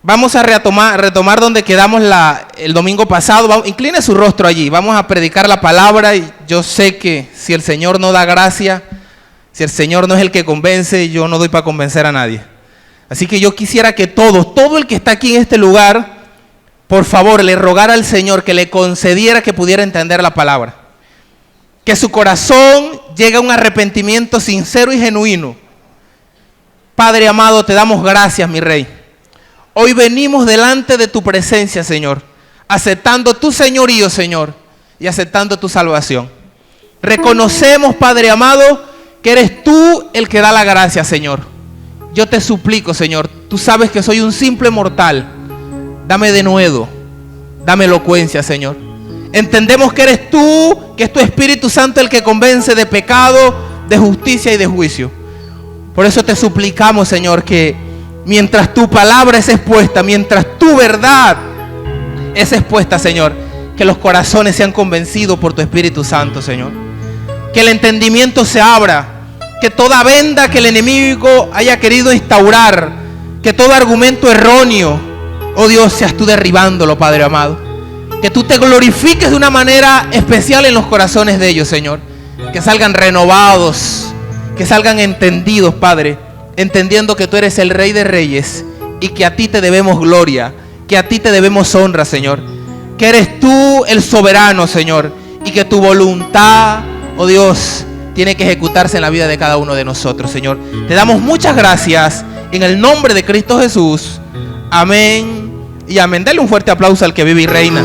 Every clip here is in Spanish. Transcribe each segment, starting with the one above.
Vamos a retomar donde quedamos el domingo pasado. Incline su rostro allí. Vamos a predicar la palabra. Y yo sé que si el Señor no da gracia, si el Señor no es el que convence, yo no doy para convencer a nadie. Así que yo quisiera que todo el que está aquí en este lugar, por favor, le rogara al Señor que le concediera que pudiera entender la palabra. Que su corazón llegue a un arrepentimiento sincero y genuino. Padre amado, te damos gracias, mi Rey. Hoy venimos delante de tu presencia, Señor, aceptando tu señorío, Señor, y aceptando tu salvación. Reconocemos, Padre amado, que eres tú el que da la gracia, Señor. Yo te suplico, Señor, tú sabes que soy un simple mortal. Dame denuedo, dame elocuencia, Señor. Entendemos que eres tú, que es tu Espíritu Santo el que convence de pecado, de justicia y de juicio. Por eso te suplicamos, Señor, que mientras tu palabra es expuesta, mientras tu verdad es expuesta, Señor, que los corazones sean convencidos por tu Espíritu Santo, Señor. Que el entendimiento se abra, que toda venda que el enemigo haya querido instaurar, que todo argumento erróneo, oh Dios, seas tú derribándolo, Padre amado. Que tú te glorifiques de una manera especial en los corazones de ellos, Señor. Que salgan renovados, que salgan entendidos, Padre, entendiendo que tú eres el Rey de Reyes y que a ti te debemos gloria, que a ti te debemos honra, Señor. Que eres tú el soberano, Señor, y que tu voluntad, oh Dios, tiene que ejecutarse en la vida de cada uno de nosotros, Señor. Te damos muchas gracias en el nombre de Cristo Jesús. Amén y amén. Dale un fuerte aplauso al que vive y reina.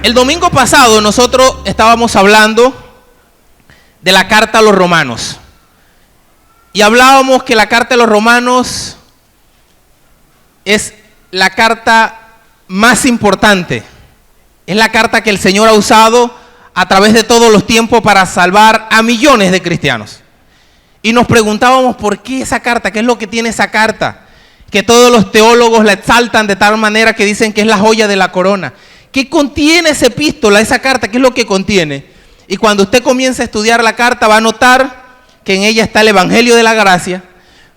El domingo pasado nosotros estábamos hablando de la carta a los romanos. Y hablábamos que la carta a los romanos es la carta más importante. Es la carta que el Señor ha usado a través de todos los tiempos para salvar a millones de cristianos. Y nos preguntábamos por qué esa carta, qué es lo que tiene esa carta. Que todos los teólogos la exaltan de tal manera que dicen que es la joya de la corona. ¿Qué contiene esa epístola, esa carta? ¿Qué es lo que contiene? Y cuando usted comienza a estudiar la carta va a notar que en ella está el Evangelio de la Gracia,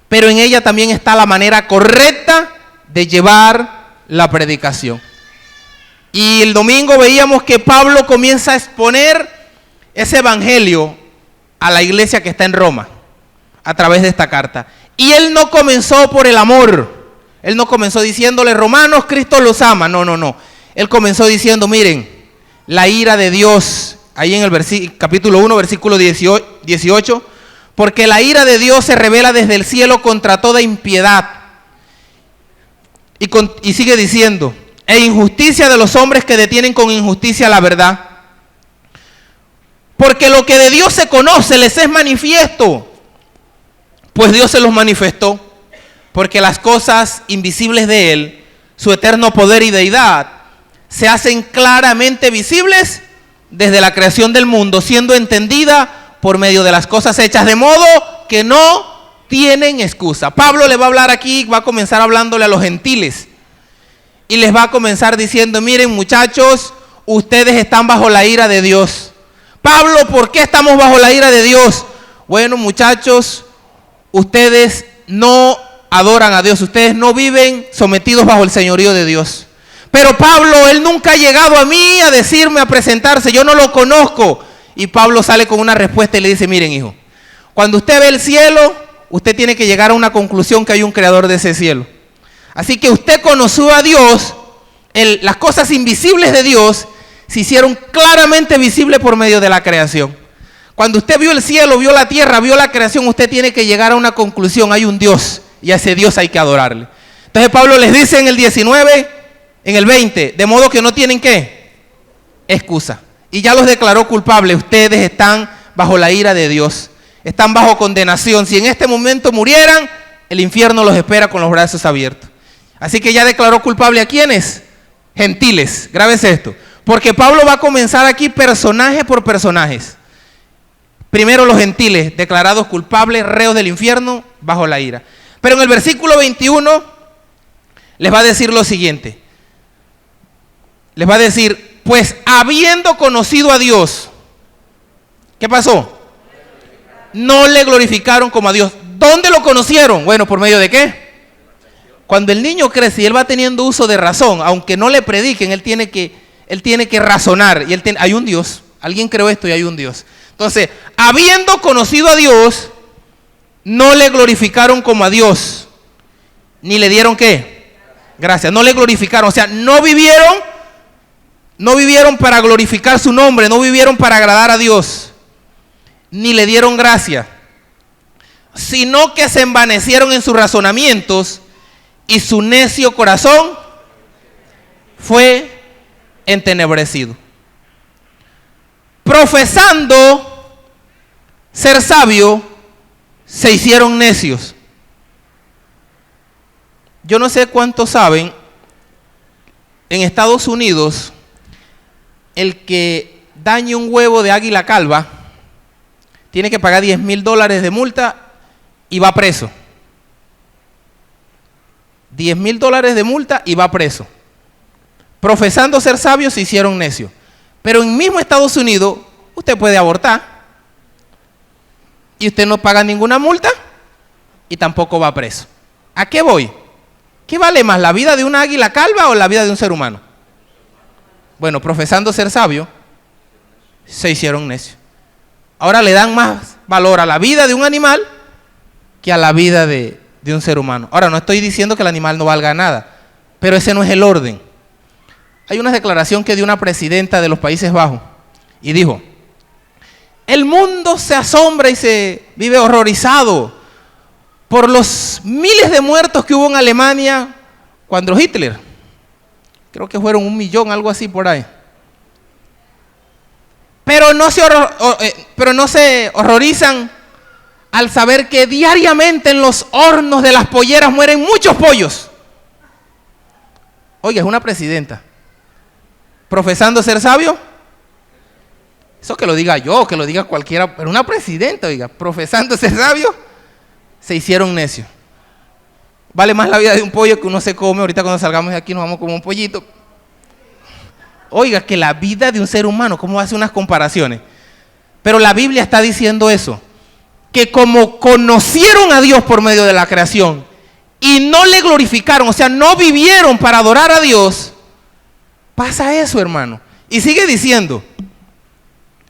pero en ella también está la manera correcta de llevar la predicación. Y el domingo veíamos que Pablo comienza a exponer ese Evangelio a la iglesia que está en Roma a través de esta carta. Y él no comenzó por el amor. Él no comenzó diciéndole, romanos, Cristo los ama. No. Él comenzó diciendo, miren, la ira de Dios, ahí en el capítulo 1, versículo 18, porque la ira de Dios se revela desde el cielo contra toda impiedad. Y sigue diciendo, e injusticia de los hombres que detienen con injusticia la verdad. Porque lo que de Dios se conoce les es manifiesto, pues Dios se los manifestó, porque las cosas invisibles de Él, su eterno poder y deidad, se hacen claramente visibles desde la creación del mundo, siendo entendida por medio de las cosas hechas, de modo que no tienen excusa. Pablo le va a hablar aquí, va a comenzar hablándole a los gentiles y les va a comenzar diciendo, miren muchachos, ustedes están bajo la ira de Dios. Pablo, ¿por qué estamos bajo la ira de Dios? Bueno, muchachos, ustedes no adoran a Dios, ustedes no viven sometidos bajo el señorío de Dios. Pero Pablo, él nunca ha llegado a mí a decirme, a presentarse, yo no lo conozco. Y Pablo sale con una respuesta y le dice, miren hijo, cuando usted ve el cielo, usted tiene que llegar a una conclusión que hay un creador de ese cielo. Así que usted conoció a Dios, las cosas invisibles de Dios se hicieron claramente visibles por medio de la creación. Cuando usted vio el cielo, vio la tierra, vio la creación, usted tiene que llegar a una conclusión, hay un Dios y a ese Dios hay que adorarle. Entonces Pablo les dice en el 19, en el 20, de modo que no tienen ¿qué? Excusa. Y ya los declaró culpables. Ustedes están bajo la ira de Dios. Están bajo condenación. Si en este momento murieran, el infierno los espera con los brazos abiertos. Así que ya declaró culpable a ¿quiénes? Gentiles. Grábese esto. Porque Pablo va a comenzar aquí personaje por personajes. Primero los gentiles, declarados culpables, reos del infierno, bajo la ira. Pero en el versículo 21 les va a decir lo siguiente. Les va a decir, pues habiendo conocido a Dios, ¿qué pasó? no le glorificaron como a Dios. ¿Dónde lo conocieron? Bueno, ¿por medio de qué? Cuando el niño crece y él va teniendo uso de razón, aunque no le prediquen, él tiene que razonar. Y hay un Dios, alguien creó esto y hay un Dios. Entonces, habiendo conocido a Dios, no le glorificaron como a Dios, ni le dieron ¿qué? Gracias. No le glorificaron, o sea, no vivieron para glorificar su nombre, no vivieron para agradar a Dios, ni le dieron gracia, sino que se envanecieron en sus razonamientos y su necio corazón fue entenebrecido. Profesando ser sabio, se hicieron necios. Yo no sé cuántos saben, en Estados Unidos, el que dañe un huevo de águila calva tiene que pagar $10,000 de multa y va preso. $10,000 de multa y va preso. Profesando ser sabios, se hicieron necios. Pero en mismo Estados Unidos, usted puede abortar y usted no paga ninguna multa y tampoco va preso. ¿A qué voy? ¿Qué vale más, la vida de una águila calva o la vida de un ser humano? Bueno, profesando ser sabio, se hicieron necios. Ahora le dan más valor a la vida de un animal que a la vida de un ser humano. Ahora, no estoy diciendo que el animal no valga nada, pero ese no es el orden. Hay una declaración que dio una presidenta de los Países Bajos y dijo: el mundo se asombra y se vive horrorizado por los miles de muertos que hubo en Alemania cuando Hitler, creo que fueron 1 millón, algo así por ahí. Pero no se horrorizan al saber que diariamente en los hornos de las polleras mueren muchos pollos. Oiga, es una presidenta profesando ser sabio. Eso que lo diga yo, que lo diga cualquiera, pero una presidenta, oiga, profesando ser sabio, se hicieron necios. Vale más la vida de un pollo que uno se come. Ahorita cuando salgamos de aquí nos vamos como un pollito. Oiga, que la vida de un ser humano, ¿cómo hace unas comparaciones? Pero la Biblia está diciendo eso, que como conocieron a Dios por medio de la creación y no le glorificaron, o sea, no vivieron para adorar a Dios, pasa eso, hermano. Y sigue diciendo,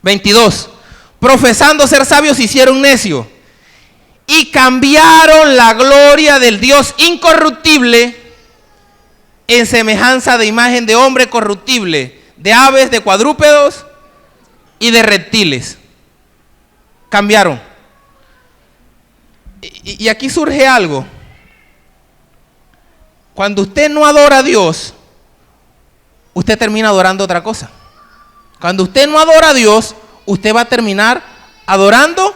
22, profesando ser sabios, se hicieron necios y cambiaron la gloria del Dios incorruptible en semejanza de imagen de hombre corruptible, de aves, de cuadrúpedos y de reptiles. Cambiaron. Y aquí surge algo. Cuando usted no adora a Dios, usted termina adorando otra cosa. Cuando usted no adora a Dios, usted va a terminar adorando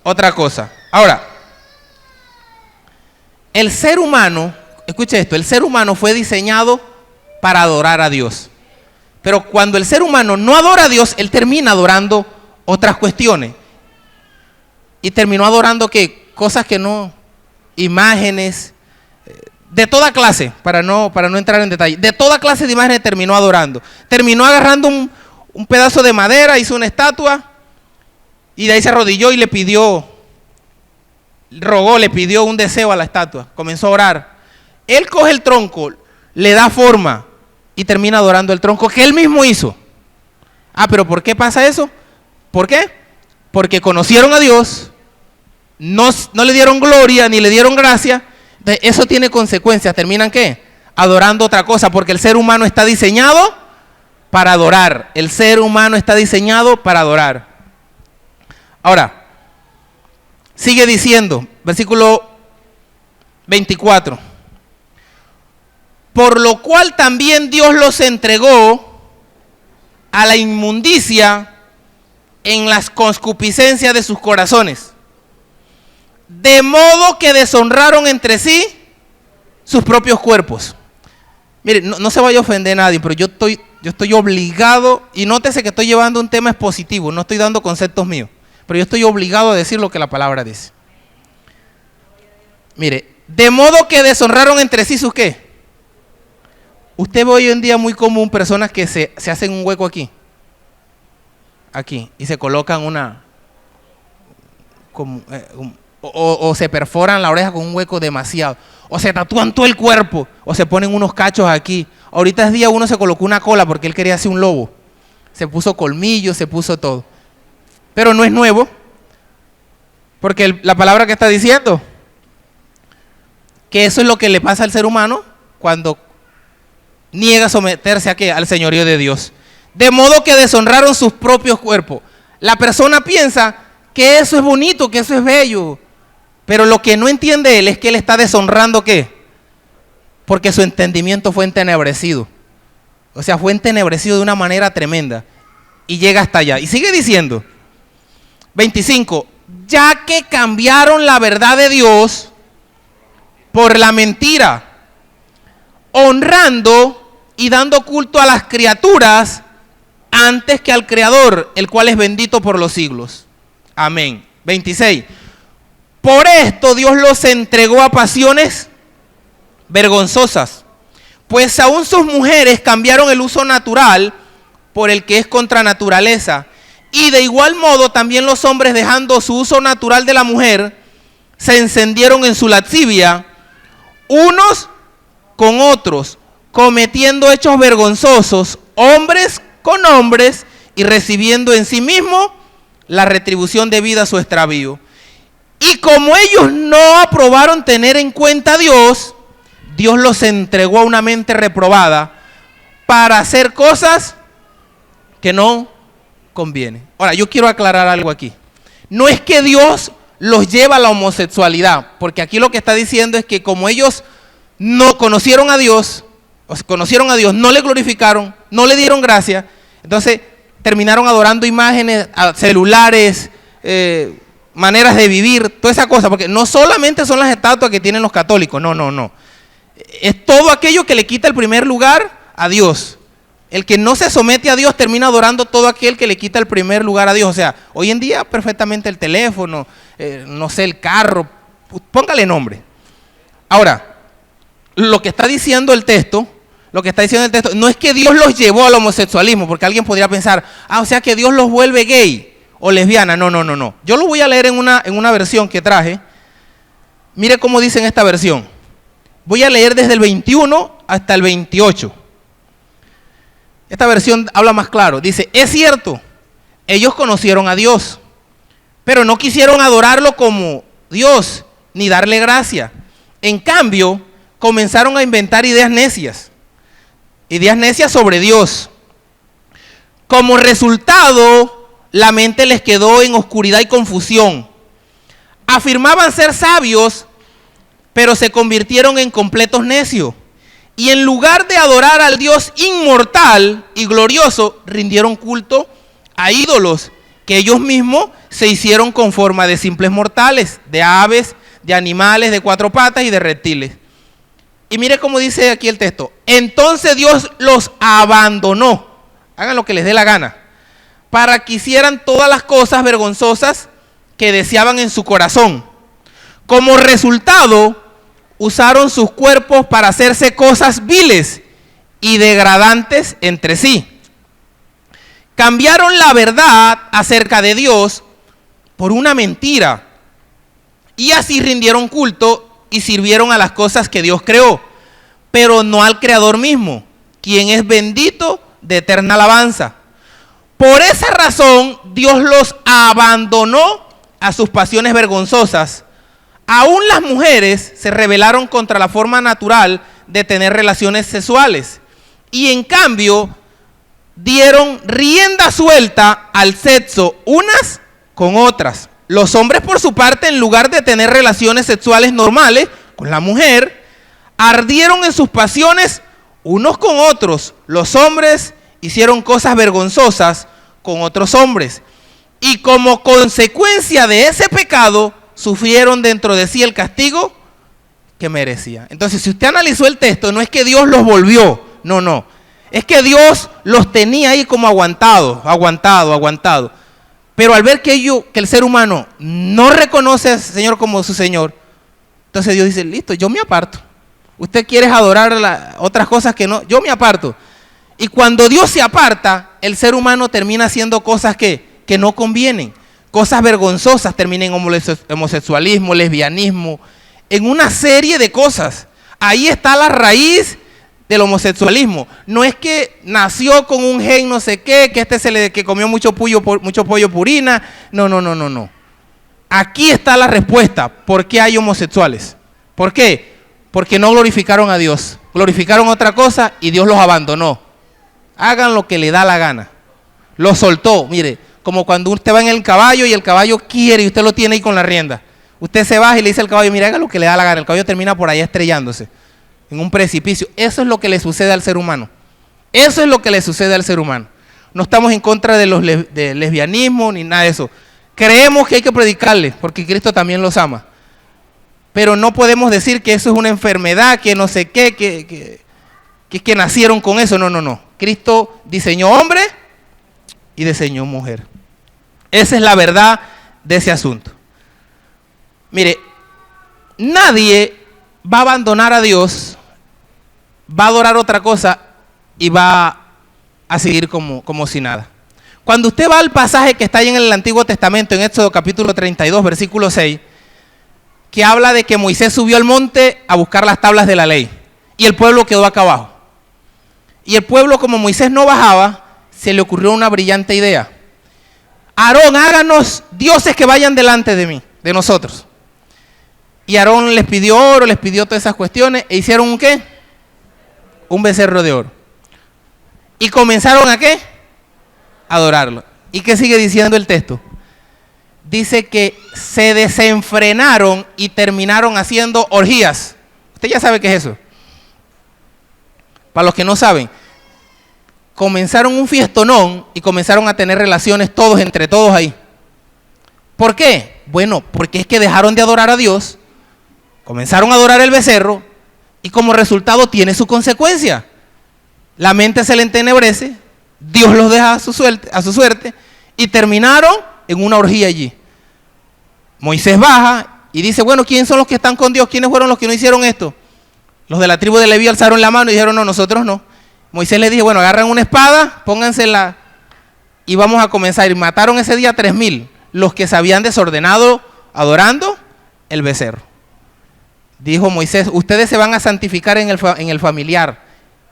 otra cosa. Ahora, el ser humano, escuche esto, el ser humano fue diseñado para adorar a Dios. Pero cuando el ser humano no adora a Dios, él termina adorando otras cuestiones. Y terminó adorando ¿qué? Cosas que no, imágenes, de toda clase, para no entrar en detalle, de toda clase de imágenes terminó adorando. Terminó agarrando un pedazo de madera, hizo una estatua, y de ahí se arrodilló y le pidió un deseo a la estatua, comenzó a orar. Él coge el tronco, le da forma y termina adorando el tronco que él mismo hizo. Ah, pero ¿por qué pasa eso? ¿Por qué? Porque conocieron a Dios, no le dieron gloria ni le dieron gracia. Eso tiene consecuencias. ¿Terminan qué? Adorando otra cosa, porque el ser humano está diseñado para adorar. El ser humano está diseñado para adorar. Ahora, sigue diciendo, versículo 24. Por lo cual también Dios los entregó a la inmundicia en las concupiscencias de sus corazones, de modo que deshonraron entre sí sus propios cuerpos. Mire, no se vaya a ofender a nadie, pero yo estoy obligado, y nótese que estoy llevando un tema expositivo, no estoy dando conceptos míos, pero yo estoy obligado a decir lo que la palabra dice. Mire, de modo que deshonraron entre sí sus ¿qué? Usted ve hoy en día muy común personas que se hacen un hueco aquí, y se colocan o se perforan la oreja con un hueco demasiado, o se tatúan todo el cuerpo, o se ponen unos cachos aquí. Ahorita es día uno se colocó una cola porque él quería ser un lobo. Se puso colmillos, se puso todo. Pero no es nuevo, porque la palabra que está diciendo, que eso es lo que le pasa al ser humano cuando niega someterse ¿a qué? Al señorío de Dios. De modo que deshonraron sus propios cuerpos. La persona piensa que eso es bonito, que eso es bello, pero lo que no entiende él es que él está deshonrando ¿qué? Porque su entendimiento fue entenebrecido. O sea, fue entenebrecido de una manera tremenda. Y llega hasta allá. Y sigue diciendo, 25, ya que cambiaron la verdad de Dios por la mentira, honrando y dando culto a las criaturas antes que al Creador, el cual es bendito por los siglos. Amén. 26. Por esto Dios los entregó a pasiones vergonzosas, pues aún sus mujeres cambiaron el uso natural por el que es contra naturaleza, y de igual modo también los hombres, dejando su uso natural de la mujer, se encendieron en su lascivia unos con otros, cometiendo hechos vergonzosos, hombres con hombres, y recibiendo en sí mismo la retribución debida a su extravío. Y como ellos no aprobaron tener en cuenta a Dios, Dios los entregó a una mente reprobada para hacer cosas que no convienen. Ahora, yo quiero aclarar algo aquí. No es que Dios los lleva a la homosexualidad, porque aquí lo que está diciendo es que como ellos no conocieron a Dios, no le glorificaron, no le dieron gracia, entonces terminaron adorando imágenes, celulares, maneras de vivir, toda esa cosa, porque no solamente son las estatuas que tienen los católicos, no. Es todo aquello que le quita el primer lugar a Dios. El que no se somete a Dios termina adorando todo aquel que le quita el primer lugar a Dios. O sea, hoy en día perfectamente el teléfono, no sé, el carro, póngale nombre. Ahora, lo que está diciendo el texto, no es que Dios los llevó al homosexualismo, porque alguien podría pensar, o sea que Dios los vuelve gay o lesbiana. No. Yo lo voy a leer en una versión que traje. Mire cómo dice en esta versión. Voy a leer desde el 21 hasta el 28. Esta versión habla más claro. Dice, es cierto, ellos conocieron a Dios, pero no quisieron adorarlo como Dios, ni darle gracia. En cambio, comenzaron a inventar ideas necias sobre Dios. Como resultado, la mente les quedó en oscuridad y confusión. Afirmaban ser sabios, pero se convirtieron en completos necios. Y en lugar de adorar al Dios inmortal y glorioso, rindieron culto a ídolos que ellos mismos se hicieron con forma de simples mortales, de aves, de animales de cuatro patas y de reptiles. Y mire cómo dice aquí el texto. Entonces Dios los abandonó, hagan lo que les dé la gana, para que hicieran todas las cosas vergonzosas que deseaban en su corazón. Como resultado, usaron sus cuerpos para hacerse cosas viles y degradantes entre sí. Cambiaron la verdad acerca de Dios por una mentira, y así rindieron culto y sirvieron a las cosas que Dios creó, pero no al Creador mismo, quien es bendito de eterna alabanza. Por esa razón, Dios los abandonó a sus pasiones vergonzosas. Aún las mujeres se rebelaron contra la forma natural de tener relaciones sexuales y en cambio dieron rienda suelta al sexo unas con otras. Los hombres, por su parte, en lugar de tener relaciones sexuales normales con la mujer, ardieron en sus pasiones unos con otros. Los hombres hicieron cosas vergonzosas con otros hombres y como consecuencia de ese pecado sufrieron dentro de sí el castigo que merecía. Entonces, si usted analizó el texto, no es que Dios los volvió, no. Es que Dios los tenía ahí como aguantado. Pero al ver que el ser humano no reconoce al Señor como su Señor, entonces Dios dice, listo, yo me aparto. Usted quiere adorar otras cosas que no, yo me aparto. Y cuando Dios se aparta, el ser humano termina haciendo cosas que no convienen. cosas vergonzosas, termina en homosexualismo, lesbianismo, en una serie de cosas. Ahí está la raíz del homosexualismo. No es que nació con un gen no sé qué, que que comió mucho pollo purina. No. Aquí está la respuesta. ¿Por qué hay homosexuales? ¿Por qué? Porque no glorificaron a Dios. Glorificaron otra cosa y Dios los abandonó. Hagan lo que le da la gana. Los soltó. Mire, como cuando usted va en el caballo y el caballo quiere y usted lo tiene ahí con la rienda. Usted se baja y le dice al caballo, mire, haga lo que le da la gana. El caballo termina por allá estrellándose en un precipicio. Eso es lo que le sucede al ser humano. Eso es lo que le sucede al ser humano. No estamos en contra de del lesbianismo ni nada de eso. Creemos que hay que predicarle porque Cristo también los ama. Pero no podemos decir que eso es una enfermedad, que no sé qué, que nacieron con eso. No. Cristo diseñó hombre y diseñó mujer. Esa es la verdad de ese asunto. Mire, nadie va a abandonar a Dios, va a adorar otra cosa y va a seguir como si nada. Cuando usted va al pasaje que está ahí en el Antiguo Testamento, en Éxodo capítulo 32, versículo 6, que habla de que Moisés subió al monte a buscar las tablas de la ley y el pueblo quedó acá abajo. Y el pueblo, como Moisés no bajaba, se le ocurrió una brillante idea. Aarón, háganos dioses que vayan delante de mí, de nosotros. Y Aarón les pidió oro, les pidió todas esas cuestiones, e hicieron ¿un qué? Un becerro de oro. Y comenzaron ¿a qué? A adorarlo. ¿Y qué sigue diciendo el texto? Dice que se desenfrenaron y terminaron haciendo orgías. Usted ya sabe qué es eso. Para los que no saben, comenzaron un fiestonón y comenzaron a tener relaciones todos entre todos ahí. ¿Por qué? Bueno, porque es que dejaron de adorar a Dios, comenzaron a adorar el becerro y como resultado tiene su consecuencia. La mente se le entenebrece, Dios los deja a su suerte y terminaron en una orgía allí. Moisés baja y dice, bueno, ¿quiénes son los que están con Dios? ¿Quiénes fueron los que no hicieron esto? Los de la tribu de Leví alzaron la mano y dijeron, no, nosotros no. Moisés les dijo, bueno, agarran una espada, póngansela y vamos a comenzar. Y mataron ese día 3,000, los que se habían desordenado adorando el becerro. Dijo Moisés, ustedes se van a santificar en el familiar.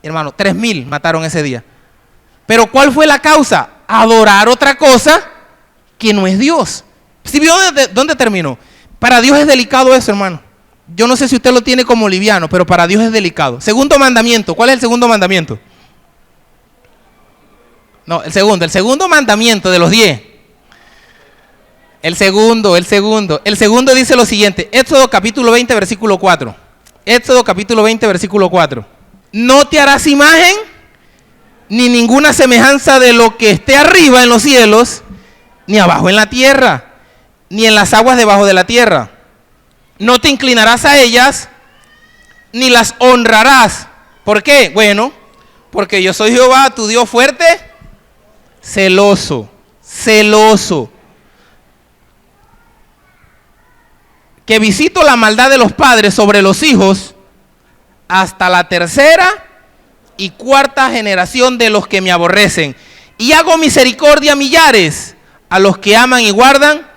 Hermano, 3,000 mataron ese día. Pero ¿cuál fue la causa? Adorar otra cosa que no es Dios. ¿Sí vio dónde terminó? Para Dios es delicado eso, hermano. Yo no sé si usted lo tiene como liviano, pero para Dios es delicado. Segundo mandamiento. ¿Cuál es el segundo mandamiento? No, el segundo mandamiento de los 10. El segundo dice lo siguiente. Éxodo capítulo 20, versículo 4. Éxodo capítulo 20, versículo 4. No te harás imagen ni ninguna semejanza de lo que esté arriba en los cielos, ni abajo en la tierra, ni en las aguas debajo de la tierra. No te inclinarás a ellas, ni las honrarás. ¿Por qué? Bueno, porque yo soy Jehová, tu Dios fuerte, celoso, que visito la maldad de los padres sobre los hijos hasta la tercera y cuarta generación de los que me aborrecen. Y hago misericordia a millares, a los que aman y guardan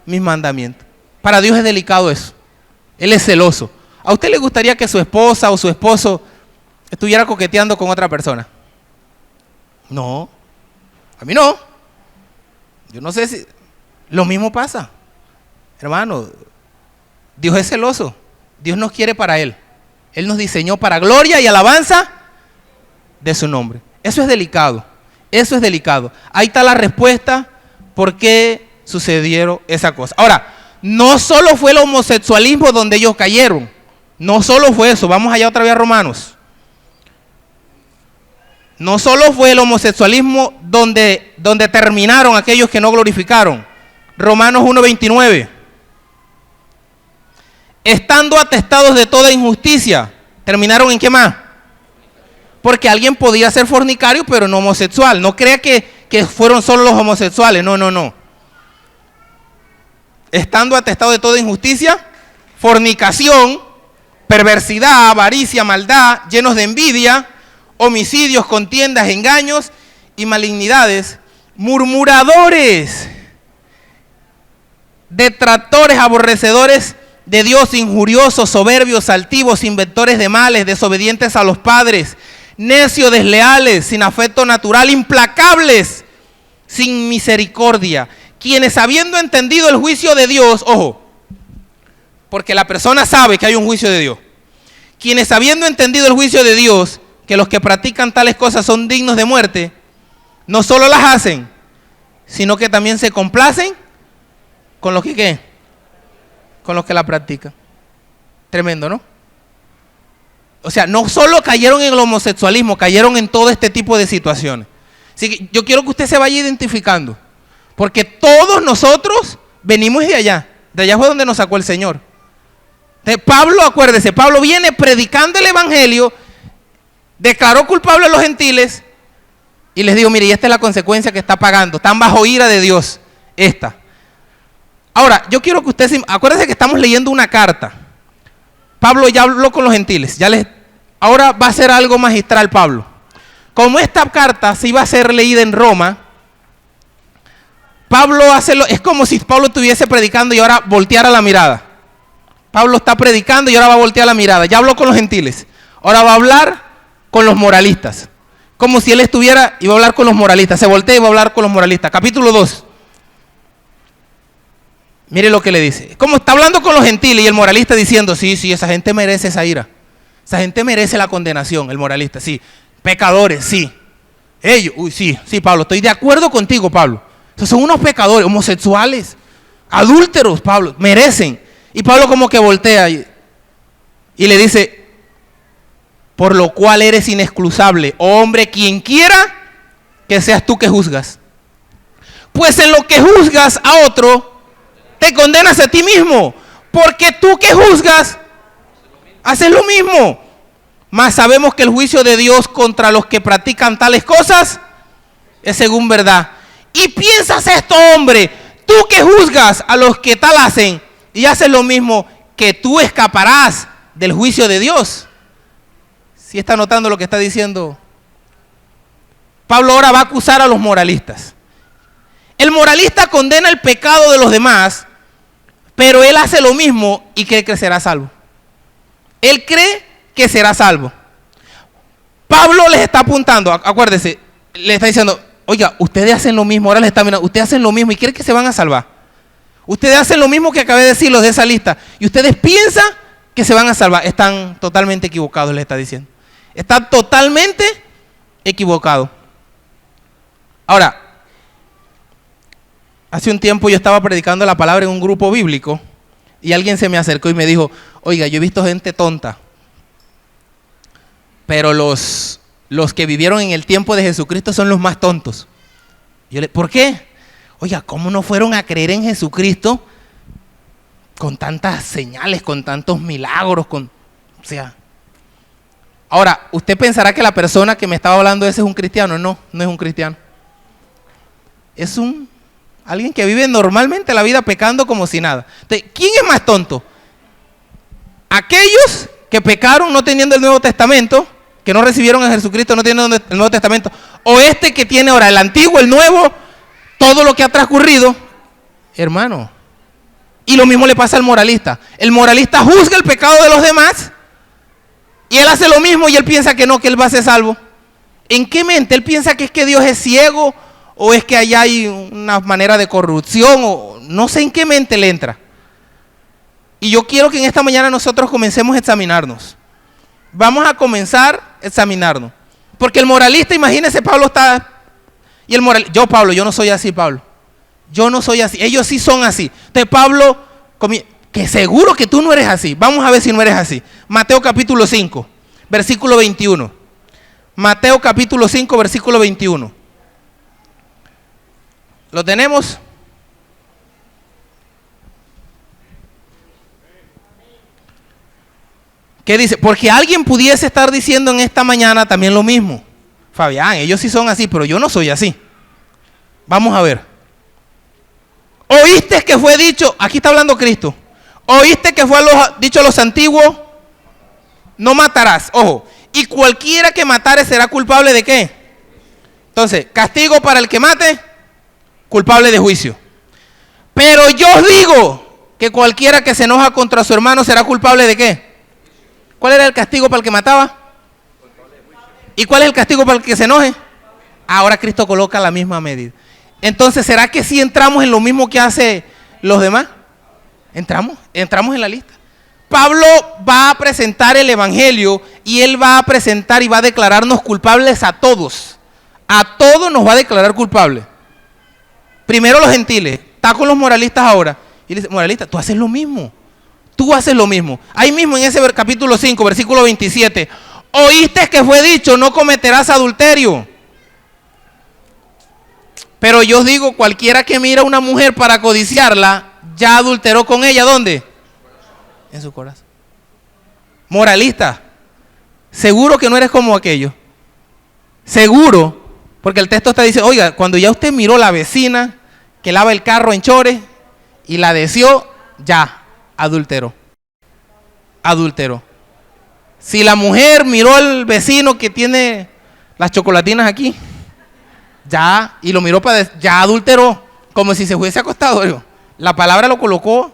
mis mandamientos. Para Dios es delicado eso. Él es celoso. ¿A usted le gustaría que su esposa o su esposo estuviera coqueteando con otra persona? No. A mí no. Yo no sé si... Lo mismo pasa. Hermano, Dios es celoso. Dios nos quiere para Él. Él nos diseñó para gloria y alabanza de su nombre. Eso es delicado. Eso es delicado. Ahí está la respuesta por qué sucedieron esa cosa. Ahora, no solo fue el homosexualismo donde ellos cayeron. No solo fue eso. Vamos allá otra vez a Romanos. No solo fue el homosexualismo donde terminaron aquellos que no glorificaron. Romanos 1:29. Estando atestados de toda injusticia. ¿Terminaron en qué más? Porque alguien podía ser fornicario pero no homosexual. No crea que fueron solo los homosexuales. No. Estando atestados de toda injusticia, fornicación, perversidad, avaricia, maldad, llenos de envidia, homicidios, contiendas, engaños y malignidades, murmuradores, detractores, aborrecedores de Dios, injuriosos, soberbios, altivos, inventores de males, desobedientes a los padres, necios, desleales, sin afecto natural, implacables, sin misericordia, quienes habiendo entendido el juicio de Dios, ojo, porque la persona sabe que hay un juicio de Dios, quienes habiendo entendido el juicio de Dios, que los que practican tales cosas son dignos de muerte, no solo las hacen, sino que también se complacen con los que ¿qué? Con los que la practican. Tremendo, ¿no? O sea, no solo cayeron en el homosexualismo, cayeron en todo este tipo de situaciones. Así que yo quiero que usted se vaya identificando, porque todos nosotros venimos de allá fue donde nos sacó el Señor. Entonces, Pablo, acuérdese, Pablo viene predicando el evangelio, declaró culpable a los gentiles y les digo, mire, y esta es la consecuencia que está pagando, están bajo ira de Dios, esta. Ahora, yo quiero que usted, acuérdese que estamos leyendo una carta. Pablo ya habló con los gentiles, ahora va a ser algo magistral Pablo. Como esta carta se iba a ser leída en Roma, Pablo es como si Pablo estuviese predicando y ahora volteara la mirada. Pablo está predicando y ahora va a voltear la mirada. Ya habló con los gentiles, ahora va a hablar con los moralistas. Como si él estuviera y va a hablar con los moralistas. Se voltea y va a hablar con los moralistas. Capítulo 2. Mire lo que le dice. Como está hablando con los gentiles y el moralista diciendo, sí, esa gente merece esa ira. Esa gente merece la condenación, el moralista, sí. Pecadores, sí. Ellos, sí, Pablo, estoy de acuerdo contigo, Pablo. Esos son unos pecadores, homosexuales, adúlteros, Pablo, merecen. Y Pablo como que voltea y le dice, por lo cual eres inexcusable, oh hombre, quien quiera que seas tú que juzgas. Pues en lo que juzgas a otro, te condenas a ti mismo, porque tú que juzgas, haces lo mismo. Mas sabemos que el juicio de Dios contra los que practican tales cosas es según verdad. Y piensas esto, hombre, tú que juzgas a los que tal hacen y haces lo mismo, que tú escaparás del juicio de Dios. ¿Sí está notando lo que está diciendo? Pablo ahora va a acusar a los moralistas. El moralista condena el pecado de los demás, pero él hace lo mismo y cree que será salvo. Él cree que será salvo. Pablo les está apuntando, acuérdese, le está diciendo, oiga, ustedes hacen lo mismo, ahora les está mirando, ustedes hacen lo mismo y creen que se van a salvar. Ustedes hacen lo mismo que acabé de decir los de esa lista y ustedes piensan que se van a salvar. Están totalmente equivocados, les está diciendo. Están totalmente equivocados. Ahora, hace un tiempo yo estaba predicando la palabra en un grupo bíblico y alguien se me acercó y me dijo, oiga, yo he visto gente tonta, pero los que vivieron en el tiempo de Jesucristo son los más tontos. ¿Por qué? Oiga, ¿cómo no fueron a creer en Jesucristo con tantas señales, con tantos milagros? Ahora, ¿usted pensará que la persona que me estaba hablando ese es un cristiano? No, no es un cristiano. Es alguien que vive normalmente la vida pecando como si nada. Entonces, ¿quién es más tonto? Aquellos que pecaron no teniendo el Nuevo Testamento, que no recibieron a Jesucristo no teniendo el Nuevo Testamento, o este que tiene ahora el Antiguo, el Nuevo, todo lo que ha transcurrido, hermano. Y lo mismo le pasa al moralista. El moralista juzga el pecado de los demás y él hace lo mismo y él piensa que no, que él va a ser salvo. ¿En qué mente? Él piensa que es que Dios es ciego o es que allá hay una manera de corrupción o no sé en qué mente le entra. Y yo quiero que en esta mañana nosotros comencemos a examinarnos. Vamos a comenzar a examinarnos. Porque el moralista, imagínese, Pablo está... Y el moralista, Pablo, yo no soy así, Pablo. Yo no soy así. Ellos sí son así. Entonces Pablo, que seguro que tú no eres así. Vamos a ver si no eres así. Mateo capítulo 5, versículo 21. Mateo capítulo 5, versículo 21. ¿Lo tenemos? ¿Qué dice? Porque alguien pudiese estar diciendo en esta mañana también lo mismo. Fabián, ellos sí son así, pero yo no soy así. Vamos a ver. ¿Oíste que fue dicho? Aquí está hablando Cristo. ¿Oíste que fue dicho a los antiguos? No matarás. Ojo. Y cualquiera que matare será culpable de ¿qué? Entonces, castigo para el que mate, culpable de juicio. Pero yo os digo que cualquiera que se enoja contra su hermano será culpable ¿de qué? ¿Cuál era el castigo para el que mataba? ¿Y cuál es el castigo para el que se enoje? Ahora Cristo coloca la misma medida. Entonces, ¿será que si entramos en lo mismo que hace los demás? Entramos en la lista. Pablo va a presentar el evangelio y él va a presentar y va a declararnos culpables a todos. A todos nos va a declarar culpables. Primero los gentiles, está con los moralistas ahora. Y le dice, moralista, tú haces lo mismo. Tú haces lo mismo. Ahí mismo en ese capítulo 5, versículo 27. Oíste que fue dicho, no cometerás adulterio. Pero yo os digo, cualquiera que mira a una mujer para codiciarla, ya adulteró con ella, ¿dónde? En su corazón. Moralista, seguro que no eres como aquello. Seguro, porque el texto está diciendo, oiga, cuando ya usted miró la vecina que lava el carro en chores y la deseó, ya, adulteró. Adulteró. Si la mujer miró al vecino que tiene las chocolatinas aquí, ya, y lo miró para ya adulteró, como si se hubiese acostado. Digo. La palabra lo colocó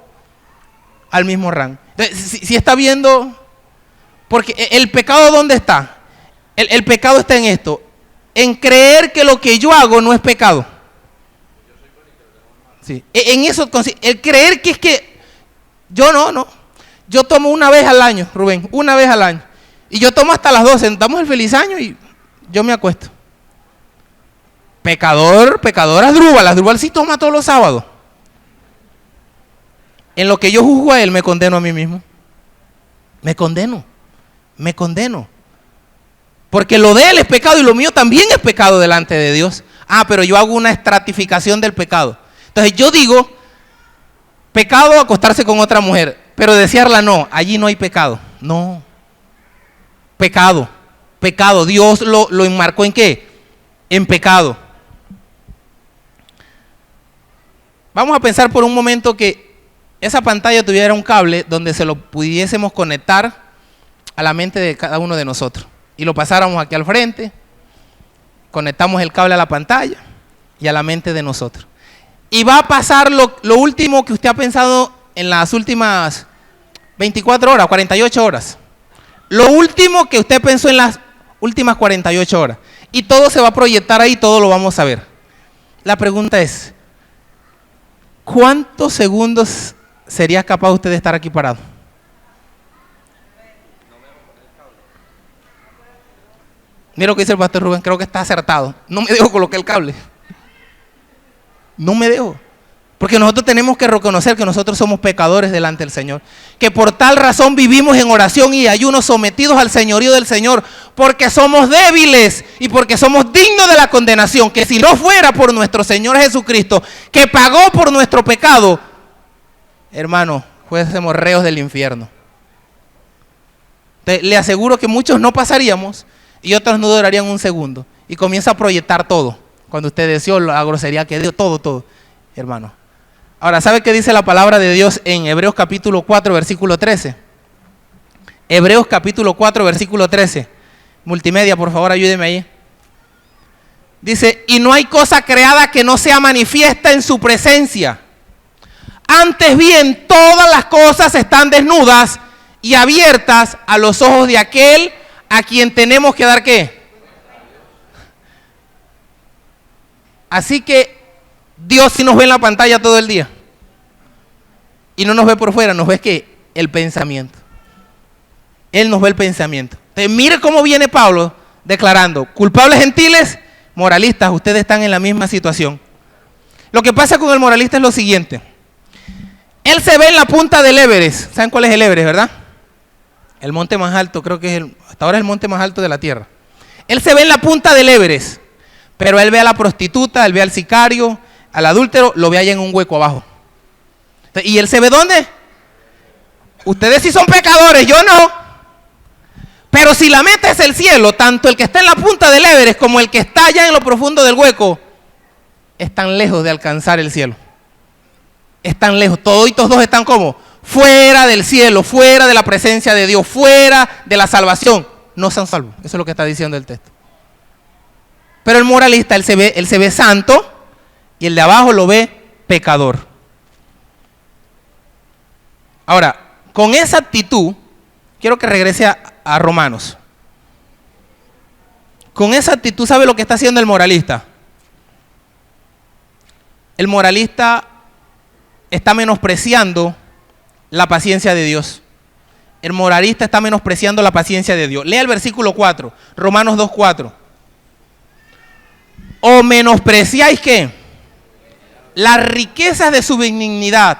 al mismo rango. Entonces, si está viendo, porque el pecado ¿dónde está? El pecado está en esto, en creer que lo que yo hago no es pecado. Sí. En eso, el creer que es que yo no. Yo tomo una vez al año, Rubén, una vez al año. Y yo tomo hasta las 12, damos el feliz año y yo me acuesto. Pecador, Asdrúbal sí toma todos los sábados. En lo que yo juzgo a él, me condeno a mí mismo. Me condeno. Porque lo de él es pecado y lo mío también es pecado delante de Dios. Pero yo hago una estratificación del pecado. Entonces yo digo, pecado acostarse con otra mujer, pero desearla no, allí no hay pecado. No. Pecado. Dios lo enmarcó ¿en qué? En pecado. Vamos a pensar por un momento que esa pantalla tuviera un cable donde se lo pudiésemos conectar a la mente de cada uno de nosotros. Y lo pasáramos aquí al frente, conectamos el cable a la pantalla y a la mente de nosotros. Y va a pasar lo último que usted ha pensado en las últimas 24 horas, 48 horas. Lo último que usted pensó en las últimas 48 horas. Y todo se va a proyectar ahí, todo lo vamos a ver. La pregunta es, ¿cuántos segundos sería capaz usted de estar aquí parado? Mira lo que dice el pastor Rubén, creo que está acertado. No me dejo colocar el cable. No me dejo. Porque nosotros tenemos que reconocer que nosotros somos pecadores delante del Señor. Que por tal razón vivimos en oración y ayuno sometidos al señorío del Señor. Porque somos débiles y porque somos dignos de la condenación. Que si no fuera por nuestro Señor Jesucristo, que pagó por nuestro pecado, hermano, fuésemos reos del infierno. Le aseguro que muchos no pasaríamos y otros no durarían un segundo. Y comienza a proyectar todo. Cuando usted deseó la grosería que dio, todo, hermano. Ahora, ¿sabe qué dice la palabra de Dios en Hebreos capítulo 4, versículo 13? Hebreos capítulo 4, versículo 13. Multimedia, por favor, ayúdeme ahí. Dice, y no hay cosa creada que no sea manifiesta en su presencia. Antes bien, todas las cosas están desnudas y abiertas a los ojos de aquel a quien tenemos que dar ¿qué? Así que Dios sí nos ve en la pantalla todo el día. Y no nos ve por fuera, nos ve que el pensamiento. Él nos ve el pensamiento. Entonces, mire cómo viene Pablo declarando, culpables gentiles, moralistas, ustedes están en la misma situación. Lo que pasa con el moralista es lo siguiente. Él se ve en la punta del Everest. ¿Saben cuál es el Everest, verdad? El monte más alto, creo que es hasta ahora es el monte más alto de la tierra. Él se ve en la punta del Everest. Pero él ve a la prostituta, él ve al sicario, al adúltero, lo ve allá en un hueco abajo. ¿Y él se ve dónde? Ustedes sí son pecadores, yo no. Pero si la meta es el cielo, tanto el que está en la punta del Everest como el que está allá en lo profundo del hueco, están lejos de alcanzar el cielo. Están lejos, toditos dos están como fuera del cielo, fuera de la presencia de Dios, fuera de la salvación. No son salvos, eso es lo que está diciendo el texto. Pero el moralista, él se ve santo y el de abajo lo ve pecador. Ahora, con esa actitud, quiero que regrese a Romanos. Con esa actitud, ¿sabe lo que está haciendo el moralista? El moralista está menospreciando la paciencia de Dios. El moralista está menospreciando la paciencia de Dios. Lea el versículo 4, Romanos 2:4. ¿O menospreciáis qué? Las riquezas de su benignidad,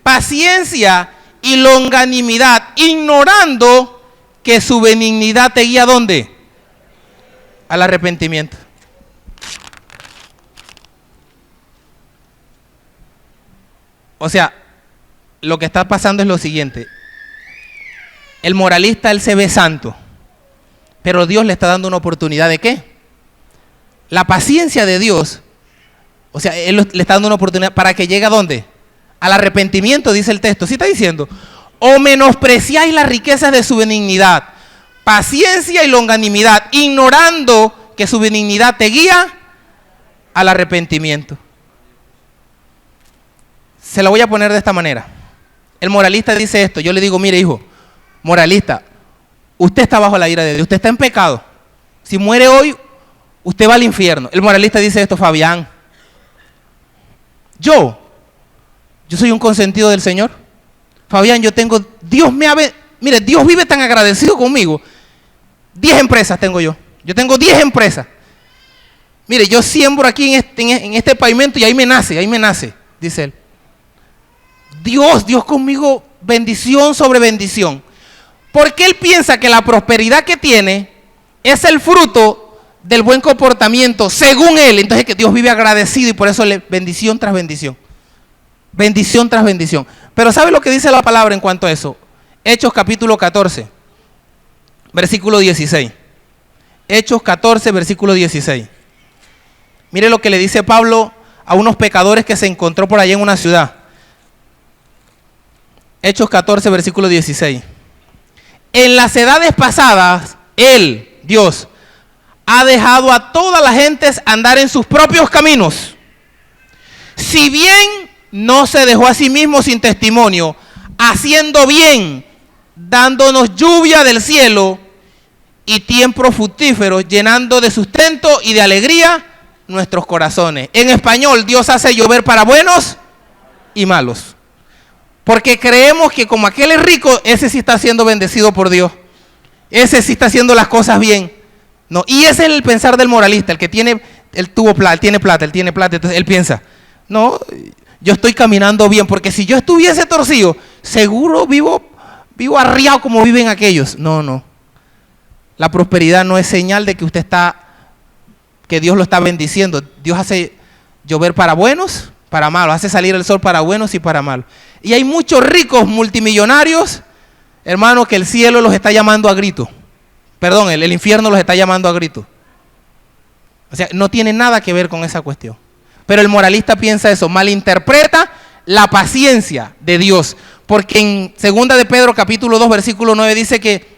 paciencia y longanimidad, ignorando que su benignidad te guía ¿a dónde? Al arrepentimiento. O sea, lo que está pasando es lo siguiente. El moralista, él se ve santo, pero Dios le está dando una oportunidad ¿de qué? La paciencia de Dios, o sea, Él le está dando una oportunidad para que llegue ¿a dónde? Al arrepentimiento, dice el texto. ¿Sí está diciendo? O menospreciáis las riquezas de su benignidad, paciencia y longanimidad, ignorando que su benignidad te guía al arrepentimiento. Se la voy a poner de esta manera. El moralista dice esto. Yo le digo, mire hijo, moralista, usted está bajo la ira de Dios, usted está en pecado. Si muere hoy, usted va al infierno. El moralista dice esto, Fabián, yo soy un consentido del Señor. Fabián, mire, Dios vive tan agradecido conmigo. 10 empresas tengo yo. Yo tengo 10 empresas. Mire, yo siembro aquí en este pavimento y ahí me nace, dice él. Dios conmigo, bendición sobre bendición. Porque él piensa que la prosperidad que tiene es el fruto del buen comportamiento, según él. Entonces que Dios vive agradecido y por eso le bendición tras bendición. Bendición tras bendición. Pero ¿sabe lo que dice la palabra en cuanto a eso? Hechos capítulo 14, versículo 16. Hechos 14, versículo 16. Mire lo que le dice Pablo a unos pecadores que se encontró por allá en una ciudad. Hechos 14, versículo 16. En las edades pasadas, Él, Dios, ha dejado a todas las gentes andar en sus propios caminos. Si bien no se dejó a sí mismo sin testimonio, haciendo bien, dándonos lluvia del cielo y tiempos fructíferos, llenando de sustento y de alegría nuestros corazones. En español, Dios hace llover para buenos y malos. Porque creemos que como aquel es rico, ese sí está siendo bendecido por Dios. Ese sí está haciendo las cosas bien. No, y ese es el pensar del moralista, el que tiene, él tiene plata, entonces él piensa, no, yo estoy caminando bien, porque si yo estuviese torcido, seguro vivo arriado como viven aquellos. No. La prosperidad no es señal de que que Dios lo está bendiciendo. Dios hace llover para buenos, para malos, hace salir el sol para buenos y para malos. Y hay muchos ricos multimillonarios, hermanos, que el cielo los está llamando a grito. Perdón, el infierno los está llamando a grito. O sea, no tiene nada que ver con esa cuestión. Pero el moralista piensa eso, malinterpreta la paciencia de Dios. Porque en 2 de Pedro capítulo 2 versículo 9 dice que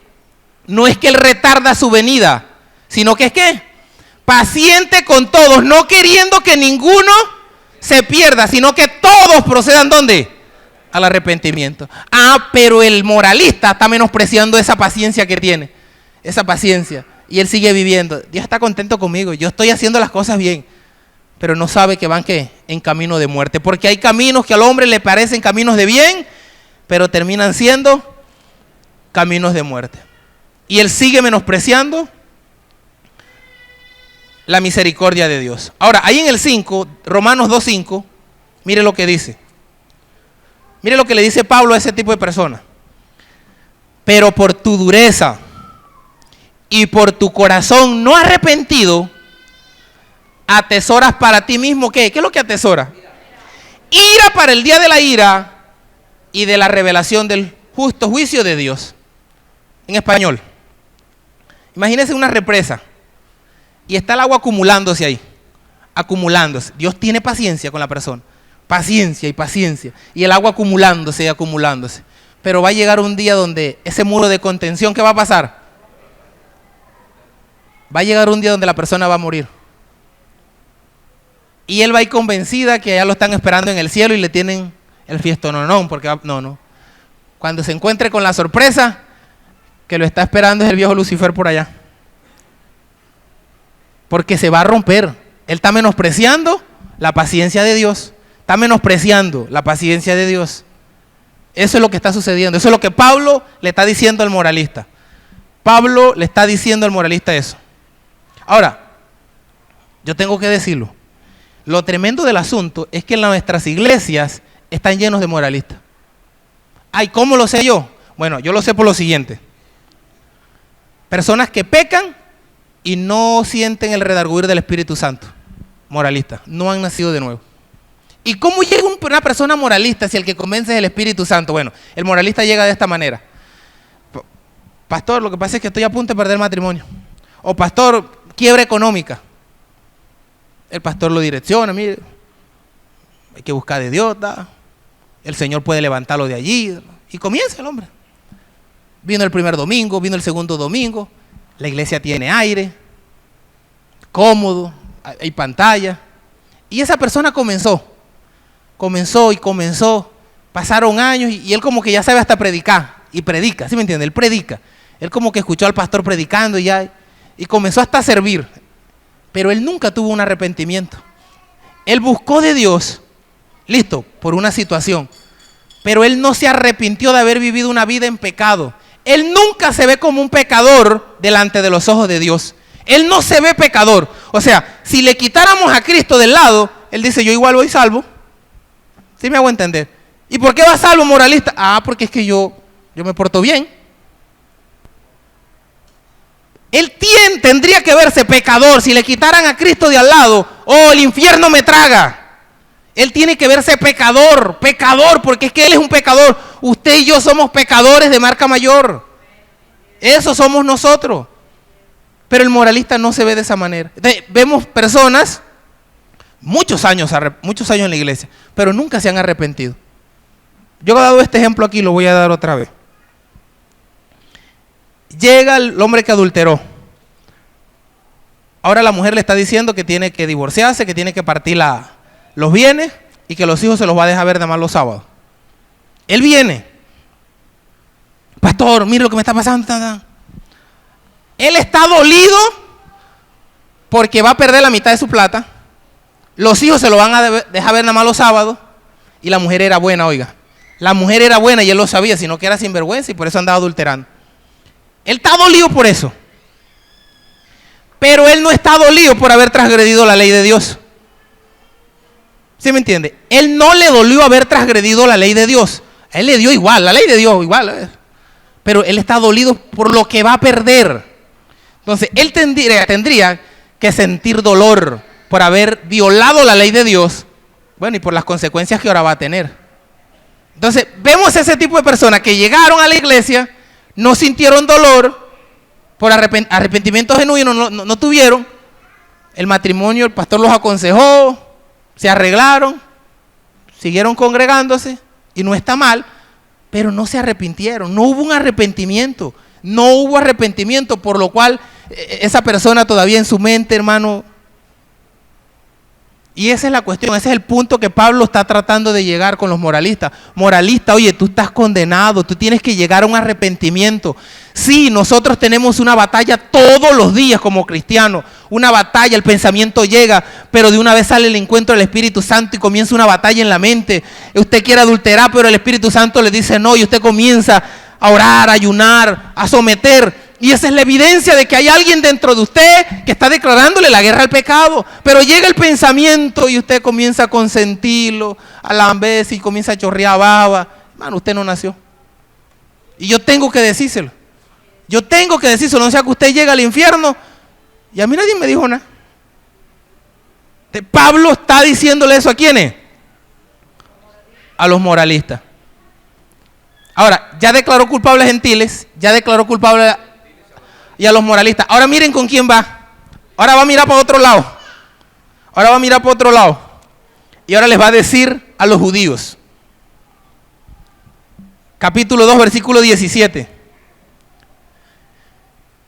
no es que Él retarda su venida, sino que es que paciente con todos, no queriendo que ninguno se pierda, sino que todos procedan ¿dónde? Al arrepentimiento. Pero el moralista está menospreciando esa paciencia que tiene, esa paciencia, y él sigue viviendo. Dios está contento conmigo, yo estoy haciendo las cosas bien, pero no sabe que van ¿qué? En camino de muerte, porque hay caminos que al hombre le parecen caminos de bien, pero terminan siendo caminos de muerte. Y él sigue menospreciando la misericordia de Dios. Ahora, ahí en el 5, Romanos 2:5, mire lo que dice. Mire lo que le dice Pablo a ese tipo de personas. Pero por tu dureza y por tu corazón no arrepentido, atesoras para ti mismo, ¿qué? ¿Qué es lo que atesora? Ira para el día de la ira y de la revelación del justo juicio de Dios. En español, imagínese una represa y está el agua acumulándose ahí, acumulándose. Dios tiene paciencia con la persona, paciencia y paciencia, y el agua acumulándose y acumulándose. Pero va a llegar un día donde ese muro de contención, ¿qué va a pasar? Va a llegar un día donde la persona va a morir. Y él va a ir convencida que ya lo están esperando en el cielo y le tienen el fiestononón, porque no. Cuando se encuentre con la sorpresa, que lo está esperando es el viejo Lucifer por allá. Porque se va a romper. Él está menospreciando la paciencia de Dios. Está menospreciando la paciencia de Dios. Eso es lo que está sucediendo. Eso es lo que Pablo le está diciendo al moralista. Pablo le está diciendo al moralista eso. Ahora, yo tengo que decirlo. Lo tremendo del asunto es que en nuestras iglesias están llenos de moralistas. Ay, ¿cómo lo sé yo? Bueno, yo lo sé por lo siguiente. Personas que pecan y no sienten el redarguir del Espíritu Santo. Moralistas, no han nacido de nuevo. ¿Y cómo llega una persona moralista si el que convence es el Espíritu Santo? Bueno, el moralista llega de esta manera. Pastor, lo que pasa es que estoy a punto de perder el matrimonio. O pastor, quiebra económica. El pastor lo direcciona, mire, hay que buscar de Dios, ¿da? El Señor puede levantarlo de allí. Y comienza el hombre. Vino el primer domingo, vino el segundo domingo, la iglesia tiene aire, cómodo, hay pantalla. Y esa persona comenzó, pasaron años y él como que ya sabe hasta predicar, y predica, ¿sí me entiende? Él predica, él como que escuchó al pastor predicando y comenzó hasta a servir, pero él nunca tuvo un arrepentimiento. Él buscó de Dios, listo, por una situación, pero él no se arrepintió de haber vivido una vida en pecado. Él nunca se ve como un pecador delante de los ojos de Dios. Él no se ve pecador. O sea, si le quitáramos a Cristo del lado, él dice, yo igual voy salvo. ¿Sí me hago entender? ¿Y por qué va salvo, moralista? Ah, porque es que yo me porto bien. Él tendría que verse pecador. Si le quitaran a Cristo de al lado, oh, el infierno me traga. Él tiene que verse pecador, porque es que él es un pecador. Usted y yo somos pecadores de marca mayor. Eso somos nosotros. Pero el moralista no se ve de esa manera. Entonces, vemos personas, muchos años en la iglesia, pero nunca se han arrepentido. Yo he dado este ejemplo aquí, lo voy a dar otra vez. Llega el hombre que adulteró. Ahora la mujer le está diciendo que tiene que divorciarse, que tiene que partir los bienes y que los hijos se los va a dejar ver de más los sábados. Él viene. Pastor, mire lo que me está pasando. Él está dolido porque va a perder la mitad de su plata. Los hijos se lo van a dejar ver nada más los sábados. Y la mujer era buena, oiga. La mujer era buena y él lo sabía, sino que era sinvergüenza y por eso andaba adulterando. Él está dolido por eso. Pero él no está dolido por haber transgredido la ley de Dios. ¿Sí me entiende? Él no le dolió haber transgredido la ley de Dios. A él le dio igual, la ley de Dios igual. Pero él está dolido por lo que va a perder. Entonces, él tendría que sentir dolor por haber violado la ley de Dios. Bueno, y por las consecuencias que ahora va a tener. Entonces, vemos ese tipo de personas que llegaron a la iglesia, no sintieron dolor, por arrepentimiento genuino no tuvieron. El matrimonio, el pastor los aconsejó, se arreglaron, siguieron congregándose y no está mal, pero no se arrepintieron, no hubo un arrepentimiento, por lo cual esa persona todavía en su mente, hermano. Y esa es la cuestión, ese es el punto que Pablo está tratando de llegar con los moralistas. Moralista, oye, tú estás condenado, tú tienes que llegar a un arrepentimiento. Sí, nosotros tenemos una batalla todos los días como cristianos, una batalla, el pensamiento llega, pero de una vez sale el encuentro del Espíritu Santo y comienza una batalla en la mente. Usted quiere adulterar, pero el Espíritu Santo le dice no, y usted comienza a orar, a ayunar, a someter. Y esa es la evidencia de que hay alguien dentro de usted que está declarándole la guerra al pecado. Pero llega el pensamiento y usted comienza a consentirlo, a lamberse y comienza a chorrear baba. Hermano, usted no nació. Y yo tengo que decírselo. No sea que usted llegue al infierno y a mí nadie me dijo nada. Pablo está diciéndole eso ¿a quiénes? A los moralistas. Ahora, ya declaró culpable a gentiles, ya declaró culpable y a los moralistas. Ahora miren con quién va. Ahora va a mirar para otro lado. Y ahora les va a decir a los judíos. Capítulo 2, versículo 17.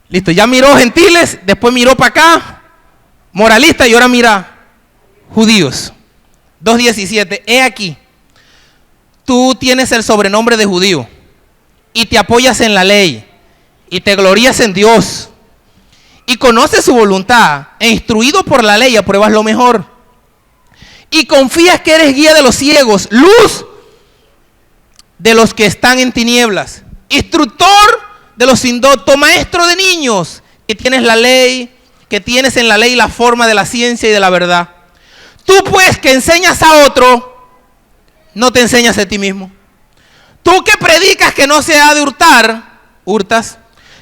Listo, ya miró gentiles, después miró para acá, moralistas, y ahora mira judíos. 2:17. He aquí, tú tienes el sobrenombre de judío, y te apoyas en la ley y te glorías en Dios y conoces su voluntad e instruido por la ley apruebas lo mejor y confías que eres guía de los ciegos, luz de los que están en tinieblas, instructor de los indoctos, maestro de niños, que tienes la ley, que tienes en la ley la forma de la ciencia y de la verdad. Tú pues que enseñas a otro, no te enseñas a ti mismo. Tú que predicas que no se ha de hurtar, hurtas.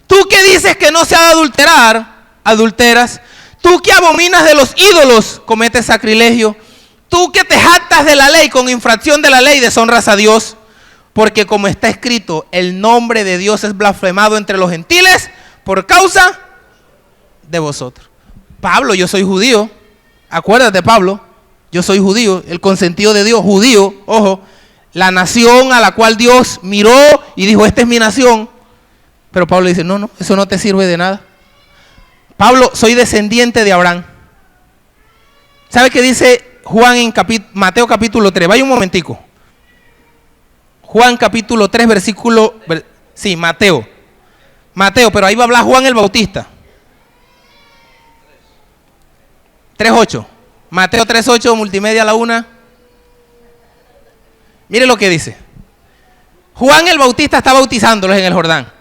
Tú que dices que no se ha de adulterar, adulteras. Tú que abominas de los ídolos, cometes sacrilegio. Tú que te jactas de la ley, con infracción de la ley deshonras a Dios. Porque como está escrito, el nombre de Dios es blasfemado entre los gentiles por causa de vosotros. Pablo, yo soy judío. Acuérdate, Pablo, yo soy judío, el consentido de Dios, judío, ojo, la nación a la cual Dios miró y dijo, esta es mi nación. Pero Pablo dice, no, eso no te sirve de nada. Pablo, soy descendiente de Abraham. ¿Sabe qué dice Juan en Mateo capítulo 3? Vaya un momentico. Juan capítulo 3 versículo, sí, Mateo, pero ahí va a hablar Juan el Bautista. 3:8, Mateo 3:8, multimedia a la una. Mire lo que dice. Juan el Bautista está bautizándolos en el Jordán.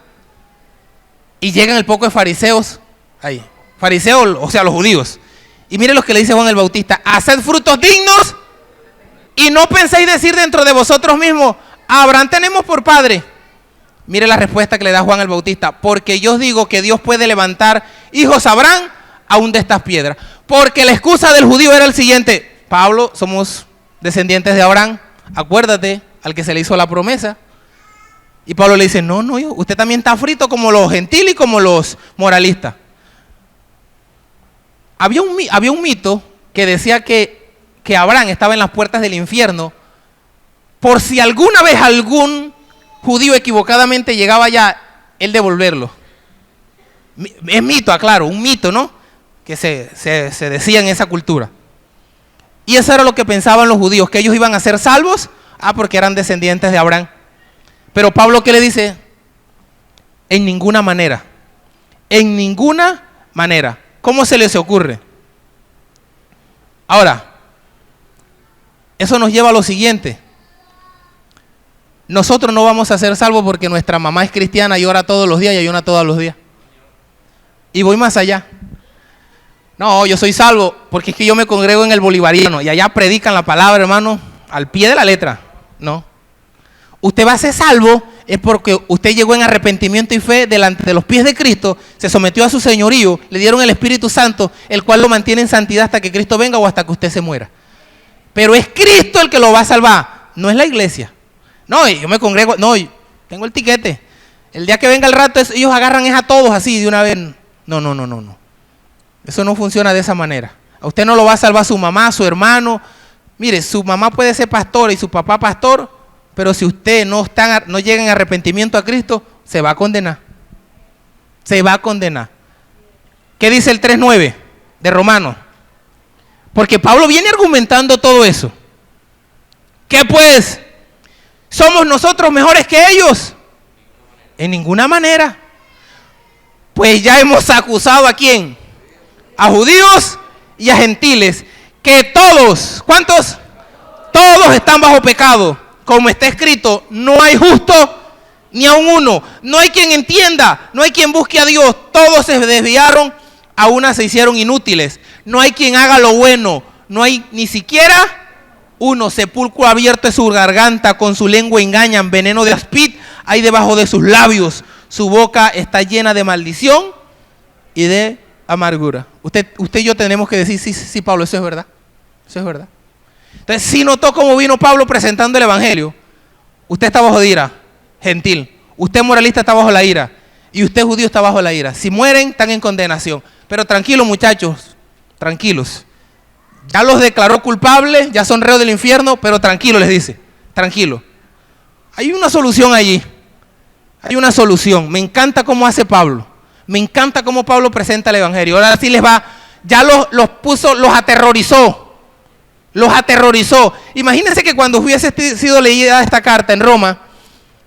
Y llegan el poco de fariseos ahí. Fariseos, o sea, los judíos. Y mire lo que le dice Juan el Bautista. Haced frutos dignos y no penséis decir dentro de vosotros mismos, a Abraham tenemos por padre. Mire la respuesta que le da Juan el Bautista. Porque yo os digo que Dios puede levantar hijos a Abraham aún de estas piedras. Porque la excusa del judío era el siguiente. Pablo, somos descendientes de Abraham. Acuérdate, al que se le hizo la promesa. Y Pablo le dice, no, usted también está frito como los gentiles y como los moralistas. Había un mito que decía que Abraham estaba en las puertas del infierno por si alguna vez algún judío equivocadamente llegaba allá, él devolverlo. Es mito, aclaro, un mito, ¿no? Que se decía en esa cultura. Y eso era lo que pensaban los judíos, que ellos iban a ser salvos, porque eran descendientes de Abraham. Pero Pablo, ¿qué le dice? En ninguna manera. En ninguna manera. ¿Cómo se les ocurre? Ahora, eso nos lleva a lo siguiente. Nosotros no vamos a ser salvos porque nuestra mamá es cristiana y ora todos los días y ayuna todos los días. Y voy más allá. No, yo soy salvo porque es que yo me congrego en el bolivariano y allá predican la palabra, hermano, al pie de la letra. No. Usted va a ser salvo es porque usted llegó en arrepentimiento y fe delante de los pies de Cristo, se sometió a su señorío, le dieron el Espíritu Santo, el cual lo mantiene en santidad hasta que Cristo venga o hasta que usted se muera. Pero es Cristo el que lo va a salvar, no es la iglesia. No, yo me congrego, no, tengo el tiquete. El día que venga el rato, ellos agarran a todos así de una vez. No. Eso no funciona de esa manera. A usted no lo va a salvar su mamá, su hermano. Mire, su mamá puede ser pastora y su papá pastor, pero si usted no llega en arrepentimiento a Cristo, se va a condenar. Se va a condenar. ¿Qué dice el 3:9 de Romanos? Porque Pablo viene argumentando todo eso. ¿Qué pues? ¿Somos nosotros mejores que ellos? En ninguna manera. Pues ya hemos acusado ¿a quién? A judíos y a gentiles, que todos, ¿cuántos? Todos están bajo pecado. Como está escrito, no hay justo ni aun uno. No hay quien entienda, no hay quien busque a Dios. Todos se desviaron, a una se hicieron inútiles. No hay quien haga lo bueno. No hay ni siquiera uno. Sepulcro abierto es su garganta, con su lengua engañan. Veneno de aspid hay debajo de sus labios. Su boca está llena de maldición y de amargura. Usted y yo tenemos que decir, sí, Pablo, eso es verdad. Eso es verdad. Entonces, si notó cómo vino Pablo presentando el evangelio, usted está bajo de ira, gentil. Usted moralista está bajo la ira. Y usted judío está bajo la ira. Si mueren, están en condenación. Pero tranquilos, muchachos, tranquilos. Ya los declaró culpables, ya son reos del infierno, pero tranquilo, les dice, tranquilo. Hay una solución allí. Hay una solución. Me encanta cómo hace Pablo. Me encanta cómo Pablo presenta el evangelio. Ahora sí les va, ya los puso, los aterrorizó. Los aterrorizó. Imagínense que cuando hubiese sido leída esta carta en Roma,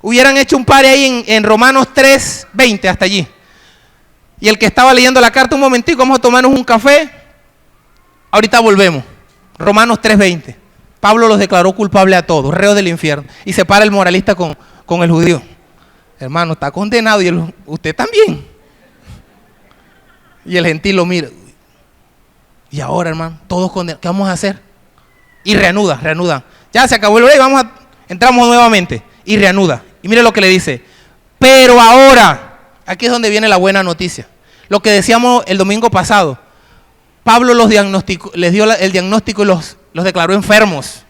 hubieran hecho un par ahí en Romanos 3:20 hasta allí. Y el que estaba leyendo la carta, un momentico, vamos a tomarnos un café. Ahorita volvemos. Romanos 3:20. Pablo los declaró culpables a todos, reos del infierno. Y se para el moralista con el judío. Hermano, está condenado y usted también. Y el gentil lo mira. Y ahora, hermano, todos condenados. ¿Qué vamos a hacer? Y reanuda. Ya se acabó el ley, entramos nuevamente. Y reanuda. Y mire lo que le dice. Pero ahora, aquí es donde viene la buena noticia. Lo que decíamos el domingo pasado. Pablo les dio el diagnóstico y los declaró enfermos.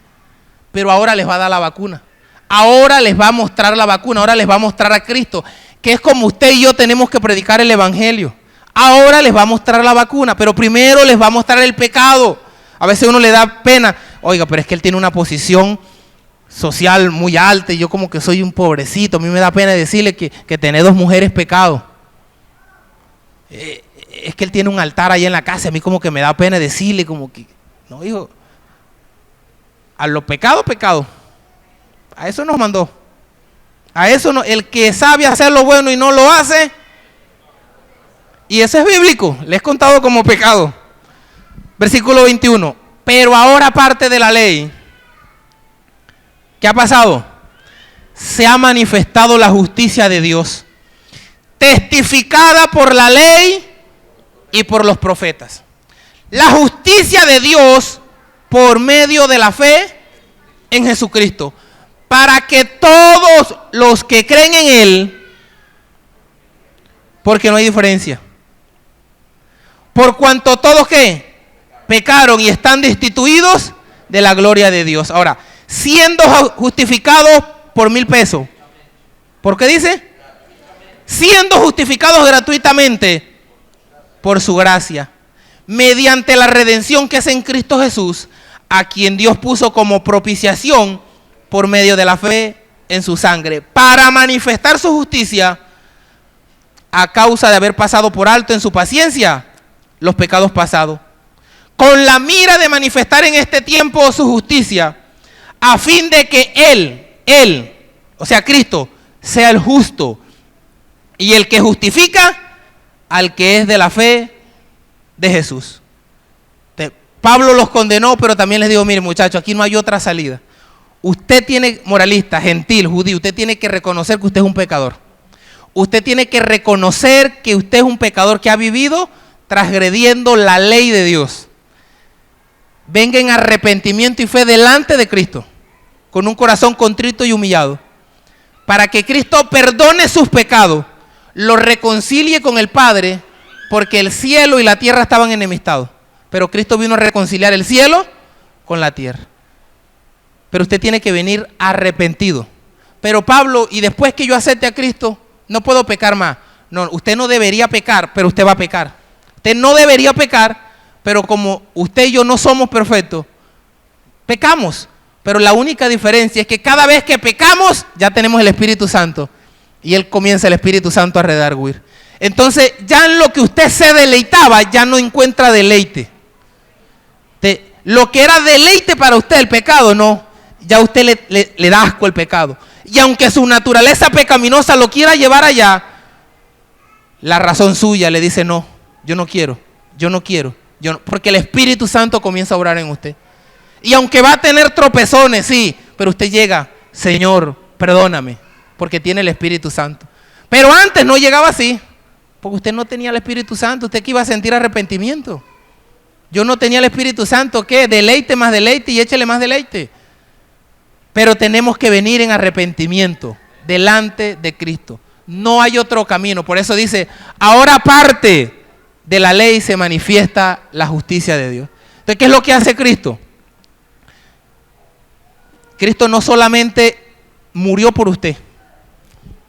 Pero ahora les va a dar la vacuna. Ahora les va a mostrar la vacuna. Ahora les va a mostrar a Cristo. Que es como usted y yo tenemos que predicar el evangelio. Ahora les va a mostrar la vacuna. Pero primero les va a mostrar el pecado. A veces uno le da pena. Oiga, pero es que él tiene una posición social muy alta y yo como que soy un pobrecito. A mí me da pena decirle que tener 2 mujeres pecado. Es que él tiene un altar ahí en la casa. A mí como que me da pena decirle como que... No, hijo. A lo pecado. A eso nos mandó. A eso no. El que sabe hacer lo bueno y no lo hace. Y eso es bíblico. Le he contado como pecado. Versículo 21. Pero ahora aparte de la ley, ¿qué ha pasado? Se ha manifestado la justicia de Dios, testificada por la ley y por los profetas. La justicia de Dios por medio de la fe en Jesucristo, para que todos los que creen en Él, porque no hay diferencia, por cuanto todos ¿qué? Pecaron y están destituidos de la gloria de Dios. Ahora, siendo justificados por 1,000 pesos. ¿Por qué dice? Siendo justificados gratuitamente por su gracia, mediante la redención que es en Cristo Jesús, a quien Dios puso como propiciación por medio de la fe en su sangre, para manifestar su justicia a causa de haber pasado por alto en su paciencia los pecados pasados, con la mira de manifestar en este tiempo su justicia, a fin de que Él, o sea Cristo, sea el justo y el que justifica al que es de la fe de Jesús. Pablo los condenó, pero también les digo, mire muchachos, aquí no hay otra salida. Usted tiene, moralista, gentil, judío, usted tiene que reconocer que usted es un pecador. Usted tiene que reconocer que usted es un pecador que ha vivido transgrediendo la ley de Dios. Venga en arrepentimiento y fe delante de Cristo, con un corazón contrito y humillado, para que Cristo perdone sus pecados, lo reconcilie con el Padre, porque el cielo y la tierra estaban enemistados, pero Cristo vino a reconciliar el cielo con la tierra. Pero usted tiene que venir arrepentido. Pero Pablo, y después que yo acepte a Cristo, no puedo pecar más. No, usted no debería pecar, pero usted va a pecar. Usted no debería pecar, pero como usted y yo no somos perfectos, pecamos. Pero la única diferencia es que cada vez que pecamos, ya tenemos el Espíritu Santo. Y Él comienza el Espíritu Santo a redarguir. Entonces, ya en lo que usted se deleitaba, ya no encuentra deleite. Lo que era deleite para usted, el pecado, no. Ya usted le da asco el pecado. Y aunque su naturaleza pecaminosa lo quiera llevar allá, la razón suya le dice, no, yo no quiero. Porque el Espíritu Santo comienza a obrar en usted. Y aunque va a tener tropezones, sí, pero usted llega, Señor, perdóname, porque tiene el Espíritu Santo. Pero antes no llegaba así, porque usted no tenía el Espíritu Santo. Usted que iba a sentir arrepentimiento. Yo no tenía el Espíritu Santo, ¿qué? Deleite más deleite y échele más deleite. Pero tenemos que venir en arrepentimiento delante de Cristo. No hay otro camino. Por eso dice, ahora aparte de la ley se manifiesta la justicia de Dios. Entonces, ¿qué es lo que hace Cristo? Cristo no solamente murió por usted.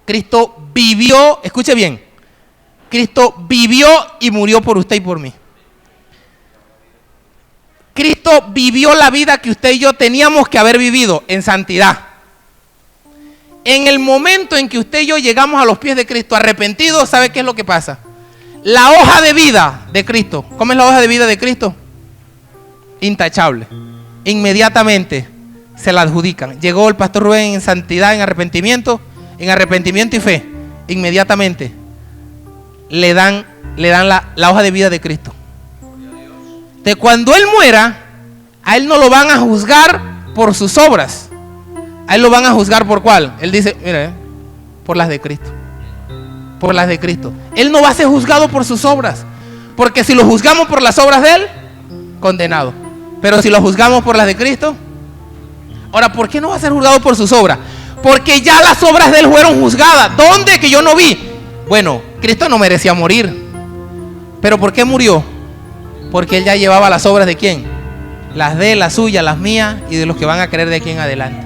Cristo vivió, escuche bien, Cristo vivió y murió por usted y por mí. Cristo vivió la vida que usted y yo teníamos que haber vivido en santidad. En el momento en que usted y yo llegamos a los pies de Cristo arrepentidos, ¿sabe qué es lo que pasa? La hoja de vida de Cristo. ¿Cómo es la hoja de vida de Cristo? Intachable. Inmediatamente se la adjudican. Llegó el pastor Rubén en santidad, en arrepentimiento, en arrepentimiento y fe, inmediatamente le dan la hoja de vida de Cristo. De cuando Él muera, a Él no lo van a juzgar por sus obras. A Él lo van a juzgar por ¿cuál? Él dice, mira, por las de Cristo. Por las de Cristo. Él no va a ser juzgado por sus obras. Porque si lo juzgamos por las obras de Él, condenado. Pero si lo juzgamos por las de Cristo, ahora, ¿por qué no va a ser juzgado por sus obras? Porque ya las obras de Él fueron juzgadas. ¿Dónde? Que yo no vi. Bueno, Cristo no merecía morir. ¿Pero por qué murió? Porque Él ya llevaba las obras de ¿quién? Las de Él, las suyas, las mías y de los que van a creer de aquí en adelante.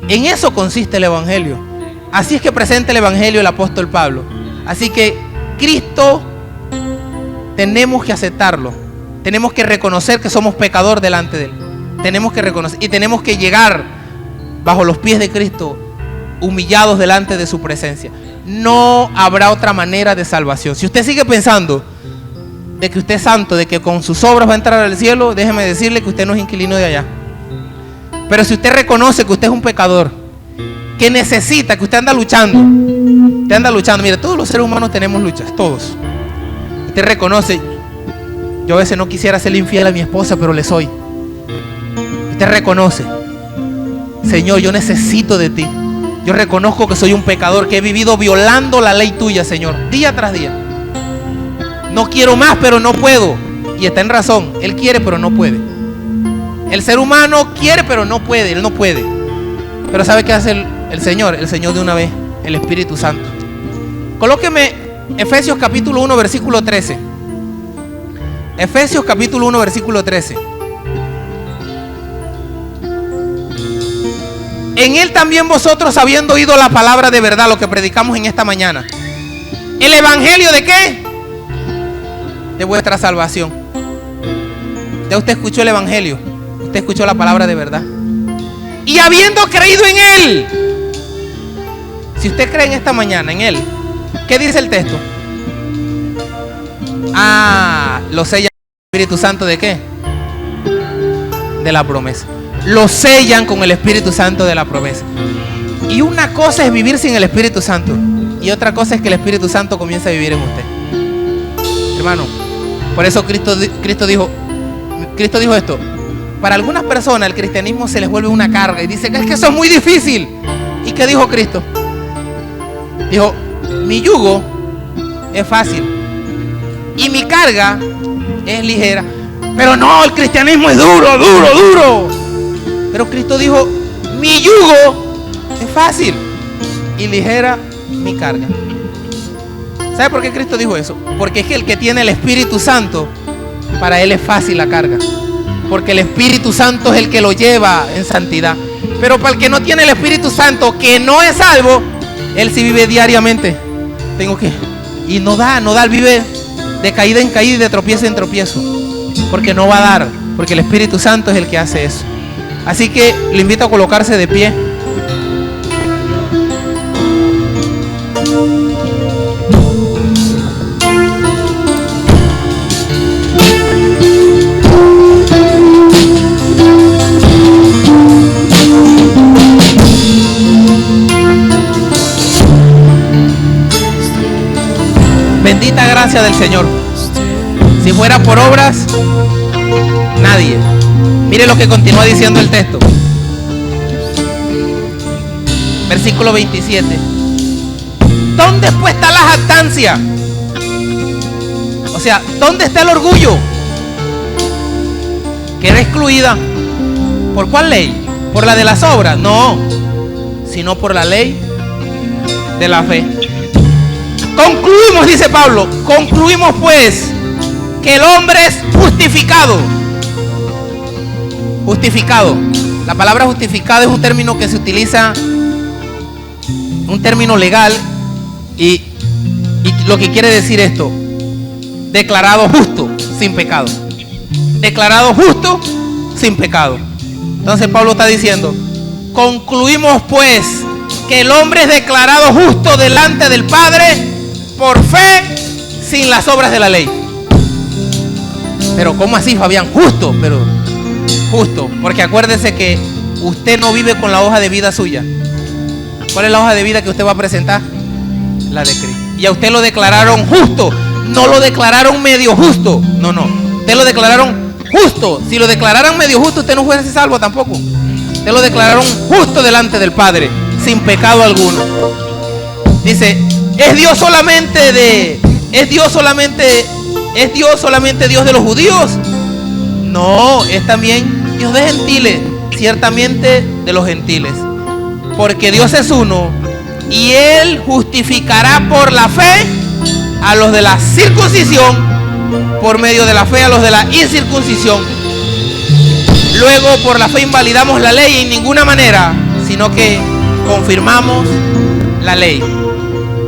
En eso consiste el Evangelio. Así es que presenta el Evangelio el apóstol Pablo. Así que Cristo tenemos que aceptarlo. Tenemos que reconocer que somos pecadores delante de Él. Tenemos que reconocer y tenemos que llegar bajo los pies de Cristo, humillados delante de su presencia. No habrá otra manera de salvación. Si usted sigue pensando de que usted es santo, de que con sus obras va a entrar al cielo, déjeme decirle que usted no es inquilino de allá. Pero si usted reconoce que usted es un pecador, que necesita, que usted anda luchando, mire, todos los seres humanos tenemos luchas, todos. Usted reconoce, yo a veces no quisiera serle infiel a mi esposa, pero le soy. Usted reconoce, Señor, yo necesito de ti. Yo reconozco que soy un pecador, que he vivido violando la ley tuya, Señor, día tras día. No quiero más, pero no puedo. Y está en razón, Él quiere, pero no puede. El ser humano quiere, pero no puede, Él no puede. Pero ¿sabe qué hace el Señor? El Señor de una vez, el Espíritu Santo. Colóqueme Efesios capítulo 1, versículo 13. Efesios capítulo 1, versículo 13. En Él también vosotros, habiendo oído la palabra de verdad, lo que predicamos en esta mañana. ¿El evangelio de qué? De vuestra salvación. Ya usted escuchó el evangelio. Usted escuchó la palabra de verdad. Y habiendo creído en Él. Si usted cree en esta mañana, en Él, ¿qué dice el texto? Lo sella el Espíritu Santo ¿de qué? De la promesa. Lo sellan con el Espíritu Santo de la promesa. Y una cosa es vivir sin el Espíritu Santo, y otra cosa es que el Espíritu Santo comience a vivir en usted. Hermano, por eso Cristo dijo esto. Para algunas personas el cristianismo se les vuelve una carga y dice que es que eso es muy difícil. ¿Y qué dijo Cristo? Dijo, mi yugo es fácil y mi carga es ligera. Pero no, el cristianismo es duro. Pero Cristo dijo, mi yugo es fácil y ligera mi carga. ¿Sabe por qué Cristo dijo eso? Porque es que el que tiene el Espíritu Santo, para él es fácil la carga. Porque el Espíritu Santo es el que lo lleva en santidad. Pero para el que no tiene el Espíritu Santo, que no es salvo, él sí vive diariamente. Y no da, él vive de caída en caída y de tropiezo en tropiezo. Porque no va a dar, porque el Espíritu Santo es el que hace eso. Así que le invito a colocarse de pie. Bendita gracia del Señor. Si fuera por obras, nadie. Mire lo que continúa diciendo el texto. Versículo 27. ¿Dónde pues está la jactancia? O sea, ¿dónde está el orgullo? Queda excluida. ¿Por cuál ley? ¿Por la de las obras? No, sino por la ley de la fe. Concluimos, dice Pablo, concluimos pues que el hombre es justificado. Justificado. La palabra justificado es un término que se utiliza, un término legal, y lo que quiere decir esto: declarado justo, sin pecado. Declarado justo, sin pecado. Entonces Pablo está diciendo, concluimos pues que el hombre es declarado justo delante del Padre por fe, sin las obras de la ley. Pero ¿cómo así, Fabián? Justo, pero justo, porque acuérdese que usted no vive con la hoja de vida suya. ¿Cuál es la hoja de vida que usted va a presentar? La de Cristo. Y a usted lo declararon justo. No lo declararon medio justo. No, no. Usted lo declararon justo. Si lo declararan medio justo, usted no fuese salvo tampoco. Usted lo declararon justo delante del Padre, sin pecado alguno. Dice, ¿es Dios solamente Dios de los judíos? No, es también Dios de gentiles, ciertamente de los gentiles. Porque Dios es uno y Él justificará por la fe a los de la circuncisión, por medio de la fe a los de la incircuncisión. Luego por la fe invalidamos la ley en ninguna manera, sino que confirmamos la ley.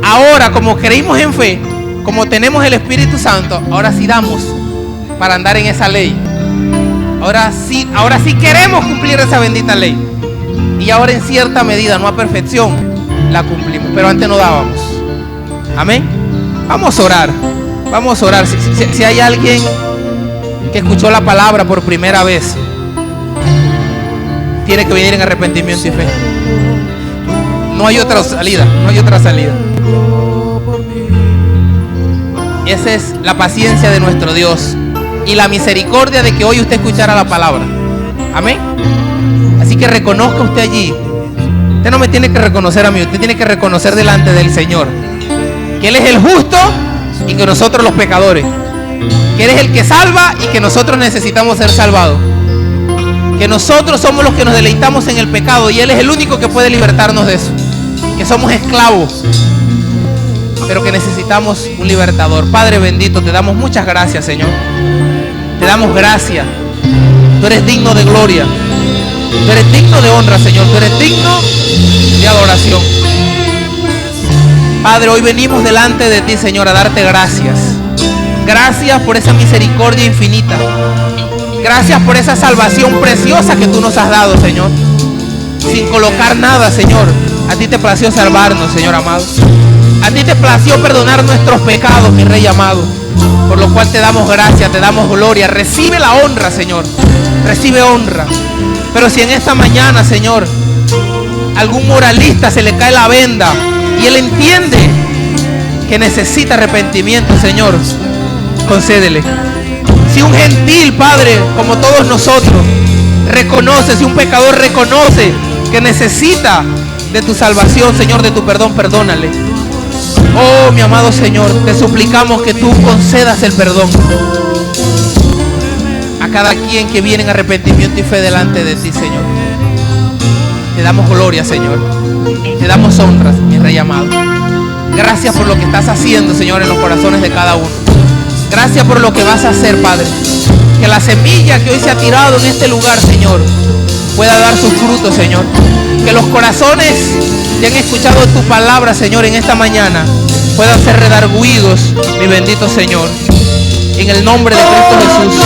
Ahora, como creímos en fe, como tenemos el Espíritu Santo, ahora sí damos para andar en esa ley. Ahora sí queremos cumplir esa bendita ley. Y ahora en cierta medida, no a perfección, la cumplimos. Pero antes no dábamos. Amén. Vamos a orar. Vamos a orar. Si hay alguien que escuchó la palabra por primera vez, tiene que venir en arrepentimiento y fe. No hay otra salida. No hay otra salida. Esa es la paciencia de nuestro Dios y la misericordia de que hoy usted escuchara la palabra. Amén. Así que reconozca usted allí. Usted no me tiene que reconocer a mí, usted tiene que reconocer delante del Señor que Él es el justo y que nosotros los pecadores, que Él es el que salva y que nosotros necesitamos ser salvados, que nosotros somos los que nos deleitamos en el pecado y Él es el único que puede libertarnos de eso, que somos esclavos, pero que necesitamos un libertador. Padre bendito, te damos muchas gracias, Señor. Te damos gracias. Tú eres digno de gloria. Tú eres digno de honra, Señor. Tú eres digno de adoración. Padre, hoy venimos delante de ti, Señor, a darte gracias. Gracias por esa misericordia infinita. Gracias por esa salvación preciosa que tú nos has dado, Señor. Sin colocar nada, Señor. A ti te plació salvarnos, Señor amado. A ti te plació perdonar nuestros pecados, mi Rey amado. Por lo cual te damos gracias, te damos gloria. Recibe la honra, Señor. Recibe honra. Pero si en esta mañana, Señor, algún moralista se le cae la venda y él entiende que necesita arrepentimiento, Señor, concédele. Si un gentil, Padre, como todos nosotros, reconoce, si un pecador reconoce que necesita de tu salvación, Señor, de tu perdón, perdónale. Oh, mi amado Señor, te suplicamos que tú concedas el perdón a cada quien que viene en arrepentimiento y fe delante de ti, Señor. Te damos gloria, Señor. Te damos honras, mi Rey amado. Gracias por lo que estás haciendo, Señor, en los corazones de cada uno. Gracias por lo que vas a hacer, Padre. Que la semilla que hoy se ha tirado en este lugar, Señor, pueda dar sus frutos, Señor. Que los corazones que han escuchado tu palabra, Señor, en esta mañana puedan ser redarguidos, mi bendito Señor. En el nombre de Cristo Jesús.